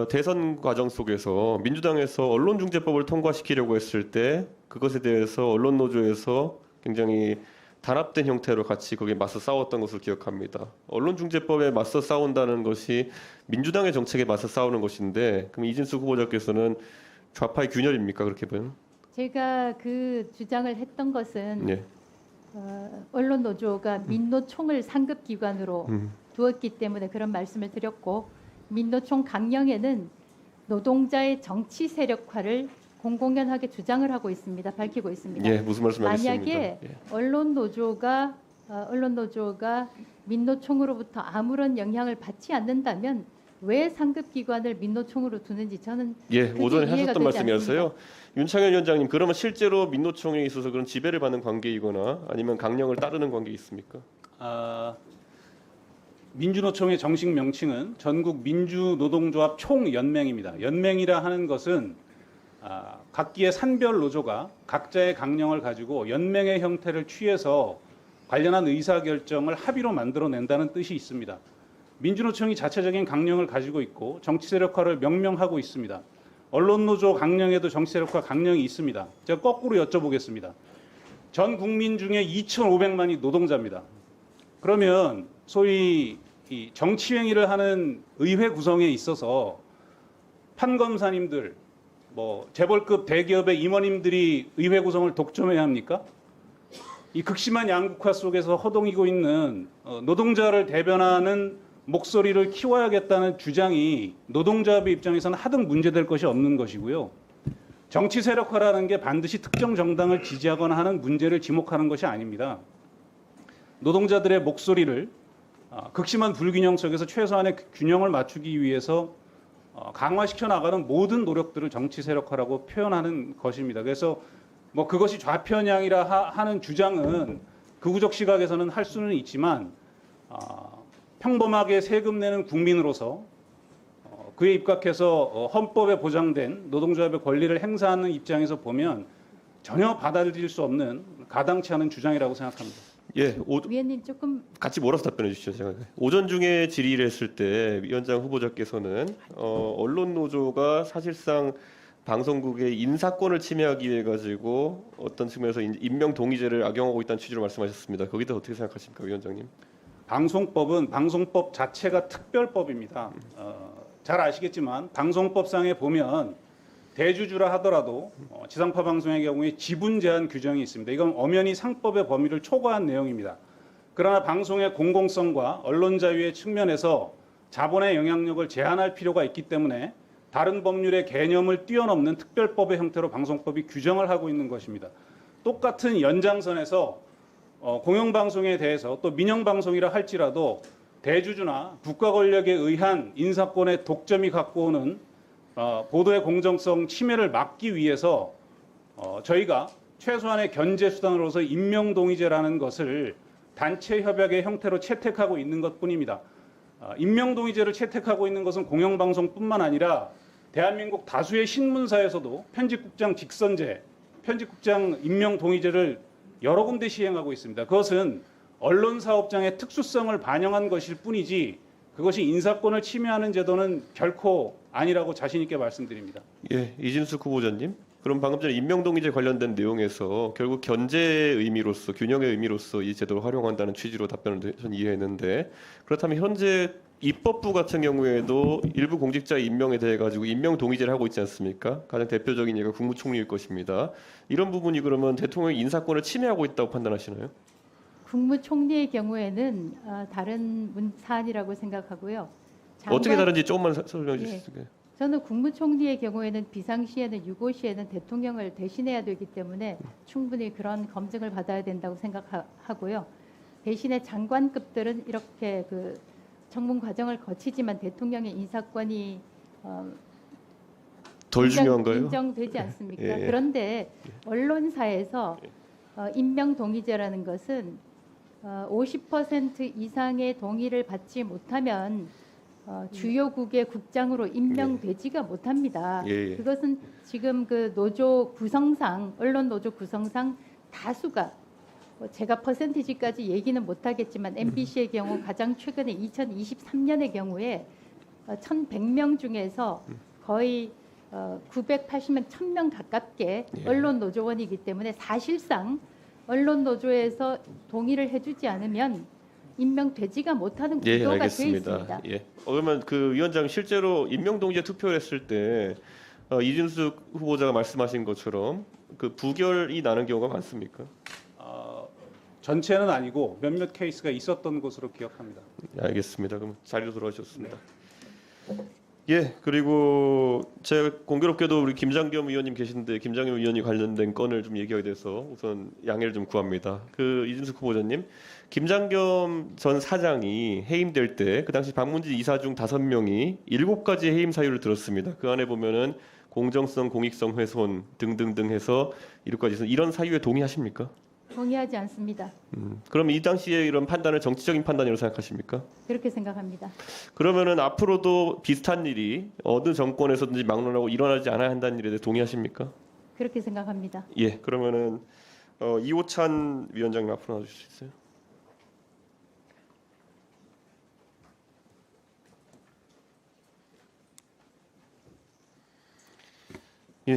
대선 과정 속에서 민주당에서 언론중재법을 통과시키려고 했을 때 그것에 대해서 언론노조에서 굉장히 단합된 형태로 같이 거기에 맞서 싸웠던 것을 기억합니다. 언론중재법에 맞서 싸운다는 것이 민주당의 정책에 맞서 싸우는 것인데, 그럼 이진숙 후보자께서는 좌파의 균열입니까? 그렇게 보면? 제가 그 주장을 했던 것은 예. 언론노조가 민노총을 상급 기관으로 두었기 때문에 그런 말씀을 드렸고, 민노총 강령에는 노동자의 정치 세력화를 공공연하게 주장을 하고 있습니다. 밝히고 있습니다. 예, 무슨 말씀 하겠습니다. 만약에 언론노조가 민노총으로부터 아무런 영향을 받지 않는다면 왜 상급 기관을 민노총으로 두는지 저는 오전에 이해가 하셨던 되지 말씀이었어요. 윤창현 위원장님, 그러면 실제로 민노총에 있어서 그런 지배를 받는 관계이거나 아니면 강령을 따르는 관계 있습니까? 민주노총의 정식 명칭은 전국 민주노동조합 총연맹입니다. 연맹이라 하는 것은 각기의 산별 노조가 각자의 강령을 가지고 연맹의 형태를 취해서 관련한 의사결정을 합의로 만들어낸다는 뜻이 있습니다. 민주노총이 자체적인 강령을 가지고 있고 정치세력화를 명명하고 있습니다. 언론노조 강령에도 정치세력화 강령이 있습니다. 제가 거꾸로 여쭤보겠습니다. 전 국민 중에 2,500만이 노동자입니다. 그러면 소위 이 정치행위를 하는 의회 구성에 있어서 판검사님들, 뭐 재벌급 대기업의 임원님들이 의회 구성을 독점해야 합니까? 이 극심한 양극화 속에서 허동이고 있는 노동자를 대변하는 목소리를 키워야겠다는 주장이 노동자의 입장에서는 하등 문제될 것이 없는 것이고요. 정치 세력화라는 게 반드시 특정 정당을 지지하거나 하는 문제를 지목하는 것이 아닙니다. 노동자들의 목소리를 극심한 불균형 속에서 최소한의 균형을 맞추기 위해서 강화시켜 나가는 모든 노력들을 정치 세력화라고 표현하는 것입니다. 그래서 뭐 그것이 좌편향이라 하는 주장은 극우적 시각에서는 할 수는 있지만 평범하게 세금 내는 국민으로서 그에 입각해서 헌법에 보장된 노동조합의 권리를 행사하는 입장에서 보면 전혀 받아들일 수 없는 가당치 않은 주장이라고 생각합니다. 예, 위원님 조금 같이 몰아서 답변해 주시죠. 제가 오전 중에 질의를 했을 때 위원장 후보자께서는 언론 노조가 사실상 방송국의 인사권을 침해하기 위해 가지고 어떤 측면에서 임명 동의제를 악용하고 있다는 취지로 말씀하셨습니다. 거기에 대해서 어떻게 생각하십니까, 위원장님? 방송법은 방송법 자체가 특별법입니다. 잘 아시겠지만 방송법상에 보면 대주주라 하더라도 지상파 방송의 경우에 지분 제한 규정이 있습니다. 이건 엄연히 상법의 범위를 초과한 내용입니다. 그러나 방송의 공공성과 언론 자유의 측면에서 자본의 영향력을 제한할 필요가 있기 때문에 다른 법률의 개념을 뛰어넘는 특별법의 형태로 방송법이 규정을 하고 있는 것입니다. 똑같은 연장선에서 공영방송에 대해서 또 민영방송이라 할지라도 대주주나 국가 권력에 의한 인사권의 독점이 갖고 오는 보도의 공정성 침해를 막기 위해서 저희가 최소한의 견제 수단으로서 임명동의제라는 것을 단체 협약의 형태로 채택하고 있는 것뿐입니다. 임명동의제를 채택하고 있는 것은 공영방송뿐만 아니라 대한민국 다수의 신문사에서도 편집국장 직선제, 편집국장 임명동의제를 여러 군데 시행하고 있습니다. 그것은 언론사업장의 특수성을 반영한 것일 뿐이지 그것이 인사권을 침해하는 제도는 결코 아니라고 자신 있게 말씀드립니다. 예, 이진숙 후보자님. 그럼 방금 전에 임명동의제 관련된 내용에서 결국 견제의 의미로서 균형의 의미로서 이 제도를 활용한다는 취지로 답변을 전 이해했는데 그렇다면 현재 입법부 같은 경우에도 일부 공직자 임명에 대해 가지고 임명동의제를 하고 있지 않습니까? 가장 대표적인 예가 국무총리일 것입니다. 이런 부분이 그러면 대통령의 인사권을 침해하고 있다고 판단하시나요? 국무총리의 경우에는 다른 사안이라고 생각하고요. 어떻게 다른지 조금만 설명해 주시겠어요? 저는 국무총리의 경우에는 비상시에는 유고시에는 대통령을 대신해야 되기 때문에 충분히 그런 검증을 받아야 된다고 생각하고요. 대신에 장관급들은 이렇게 그 청문 과정을 거치지만 대통령의 인사권이 덜 중요한가요? 인정되지 않습니까? 예. 그런데 언론사에서 임명동의제라는 것은 50% 이상의 동의를 받지 못하면 주요국의 국장으로 임명되지가 못합니다. 예. 그것은 지금 그 노조 구성상 언론 노조 구성상 다수가 제가 퍼센티지까지 얘기는 못하겠지만 MBC의 경우 가장 최근에 2023년의 경우에 1,100명 중에서 거의 980명, 1,000명 가깝게 언론 노조원이기 때문에 사실상 언론 노조에서 동의를 해주지 않으면 임명되지가 못하는 구조가 되어 있습니다. 예. 그러면 그 위원장 실제로 임명동의제 투표를 했을 때 이준숙 후보자가 말씀하신 것처럼 그 부결이 나는 경우가 많습니까? 전체는 아니고 몇몇 케이스가 있었던 것으로 기억합니다. 알겠습니다. 그럼 자리로 돌아오셨습니다. 예, 그리고 제가 공교롭게도 우리 김장겸 의원님 계신데 김장겸 의원이 관련된 건을 좀 얘기하게 돼서 우선 양해를 좀 구합니다. 그 이준숙 후보자님, 김장겸 전 사장이 해임될 때 그 당시 박문진 이사 중 5명이 7가지 해임 사유를 들었습니다. 그 안에 보면은 공정성, 공익성 훼손 등등등 해서 7가지 이런 사유에 동의하십니까? 동의하지 않습니다. 그럼 이 당시에 이런 판단을 정치적인 판단이라고 생각하십니까? 그렇게 생각합니다. 그러면은 앞으로도 비슷한 일이 어느 정권에서든지 막론하고 일어나지 않아야 한다는 일에 대해 동의하십니까? 그렇게 생각합니다. 예, 그러면은 이호찬 위원장님 앞으로 나와주실 수 있어요? 예,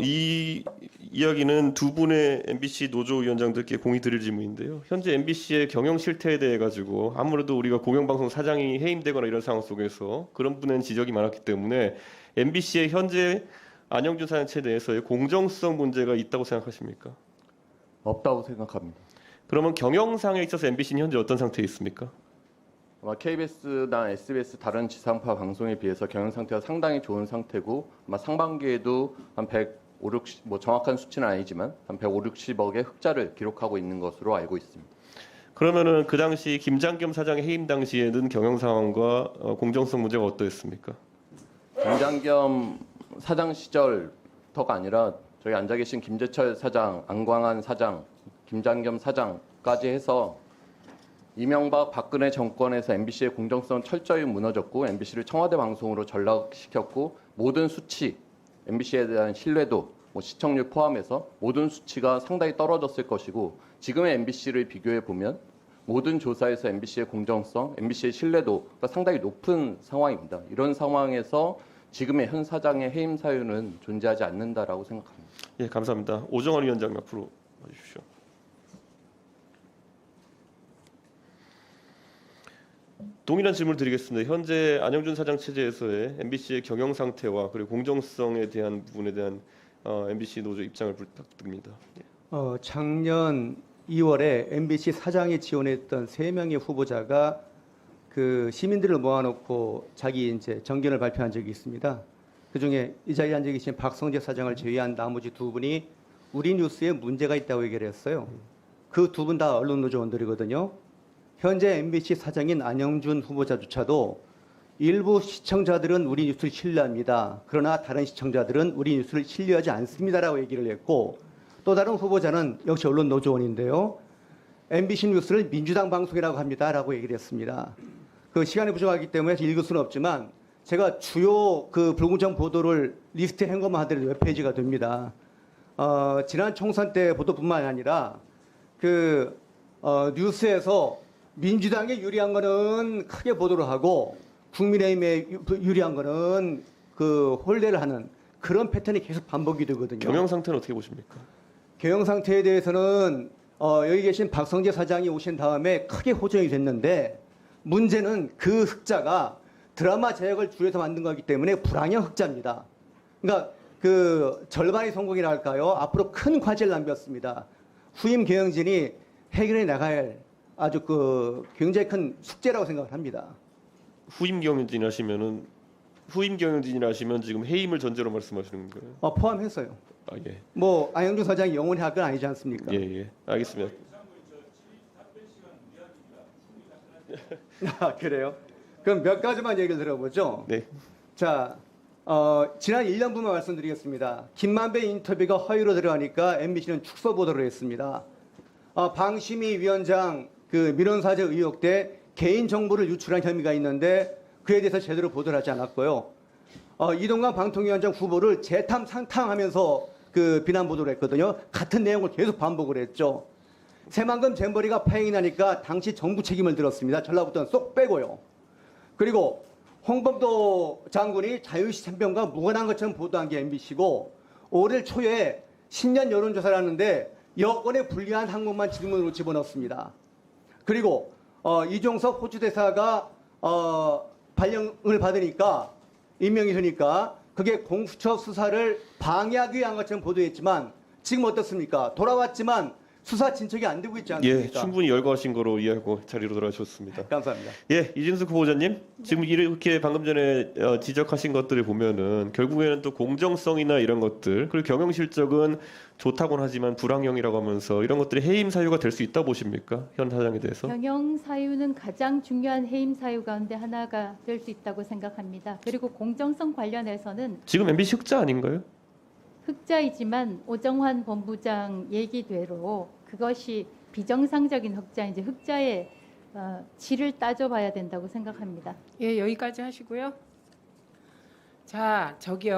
이 이야기는 두 분의 MBC 노조 위원장들께 공의 드릴 질문인데요. 현재 MBC의 경영 실태에 대해 가지고 아무래도 우리가 공영방송 사장이 해임되거나 이런 상황 속에서 그런 분의 지적이 많았기 때문에 MBC의 현재 안영준 사장체에 대해서의 공정성 문제가 있다고 생각하십니까? 없다고 생각합니다. 그러면 경영상에 있어서 MBC는 현재 어떤 상태에 있습니까? 아마 KBS나 SBS 다른 지상파 방송에 비해서 경영 상태가 상당히 좋은 상태고 아마 상반기에도 한 150, 60, 뭐 정확한 수치는 아니지만 한 150, 60억의 흑자를 기록하고 있는 것으로 알고 있습니다. 그러면은 그 당시 김장겸 사장의 해임 당시에는 경영 상황과 공정성 문제가 어떠했습니까? 김장겸 사장 시절터가 아니라 저기 앉아 계신 김재철 사장, 안광한 사장, 김장겸 사장까지 해서 이명박 박근혜 정권에서 MBC의 공정성은 철저히 무너졌고 MBC를 청와대 방송으로 전락시켰고 모든 수치, MBC에 대한 신뢰도, 뭐 시청률 포함해서 모든 수치가 상당히 떨어졌을 것이고 지금의 MBC를 비교해 보면 모든 조사에서 MBC의 공정성, MBC의 신뢰도가 상당히 높은 상황입니다. 이런 상황에서 지금의 현 사장의 해임 사유는 존재하지 않는다라고 생각합니다. 예, 감사합니다. 오정환 위원장 앞으로 와주십시오. 동일한 질문을 드리겠습니다. 현재 안영준 사장 체제에서의 MBC의 경영 상태와 그리고 공정성에 대한 부분에 대한 MBC 노조 입장을 부탁드립니다. 작년 2월에 MBC 사장이 지원했던 3명의 후보자가 그 시민들을 모아놓고 자기 이제 정견을 발표한 적이 있습니다. 그 중에 이 자리에 앉아 계신 박성재 사장을 제외한 나머지 2분이 우리 뉴스에 문제가 있다고 얘기를 했어요. 그 2분 다 언론 노조원들이거든요. 현재 MBC 사장인 안영준 후보자조차도 일부 시청자들은 우리 뉴스를 신뢰합니다. 그러나 다른 시청자들은 우리 뉴스를 신뢰하지 않습니다라고 얘기를 했고 또 다른 후보자는 역시 언론노조원인데요. MBC 뉴스를 민주당 방송이라고 합니다라고 얘기를 했습니다. 그 시간이 부족하기 때문에 읽을 수는 없지만 제가 주요 그 불공정 보도를 리스트한 것만 하더라도 웹페이지가 됩니다. 지난 총선 때 보도뿐만 아니라 뉴스에서 민주당에 유리한 거는 크게 보도를 하고 국민의힘에 유리한 거는 홀대를 하는 그런 패턴이 계속 반복이 되거든요. 경영 상태는 어떻게 보십니까? 경영 상태에 대해서는 여기 계신 박성재 사장이 오신 다음에 크게 호전이 됐는데 문제는 그 흑자가 드라마 제작을 줄여서 만든 거기 때문에 불황형 흑자입니다. 그러니까 절반의 성공이라 할까요? 앞으로 큰 과제를 남겼습니다. 후임 경영진이 해결해 나가야 할 아주 굉장히 큰 숙제라고 생각을 합니다. 후임 경영진이라 하시면 지금 해임을 전제로 말씀하시는 건가요? 포함했어요. 아, 예. 뭐 안영준 사장이 영원히 할 건 아니지 않습니까? 예. 알겠습니다. 아, 그래요? 그럼 몇 가지만 얘기를 들어보죠. 네. 자, 지난 1년분만 말씀드리겠습니다. 김만배 인터뷰가 허위로 들어가니까 MBC는 축소 보도를 했습니다. 방심위위원장 민원사제 의혹 때 개인 정보를 유출한 혐의가 있는데 그에 대해서 제대로 보도를 하지 않았고요. 이동관 방통위원장 후보를 재탐 상탕하면서 비난 보도를 했거든요. 같은 내용을 계속 반복을 했죠. 새만금 잼버리가 파행이 나니까 당시 정부 책임을 들었습니다. 전라북도는 쏙 빼고요. 그리고 홍범도 장군이 자유시 챔피언과 무관한 것처럼 보도한 게 MBC고 올해 초에 신년 여론조사를 하는데 여권에 불리한 항목만 질문으로 집어넣습니다. 그리고 이종석 호주 대사가 발령을 받으니까 임명이 되니까 그게 공수처 수사를 방해하기 위한 것처럼 보도했지만 지금 어떻습니까? 돌아왔지만 수사 진척이 안 되고 있지 않습니까? 예, 충분히 열거하신 거로 이해하고 자리로 돌아오셨습니다. 감사합니다. 예, 이진숙 후보자님, 지금 이렇게 방금 전에 지적하신 것들을 보면은 결국에는 또 공정성이나 이런 것들, 그리고 경영 실적은 좋다고는 하지만 불황형이라고 하면서 이런 것들이 해임 사유가 될 수 있다 보십니까? 현 사장에 대해서? 경영 사유는 가장 중요한 해임 사유 가운데 하나가 될 수 있다고 생각합니다. 그리고 공정성 관련해서는 지금 MBC 흑자 아닌가요? 흑자이지만 오정환 본부장 얘기대로 그것이 비정상적인 흑자인지 흑자의 질을 따져봐야 된다고 생각합니다. 예, 여기까지 하시고요. 자, 저기요.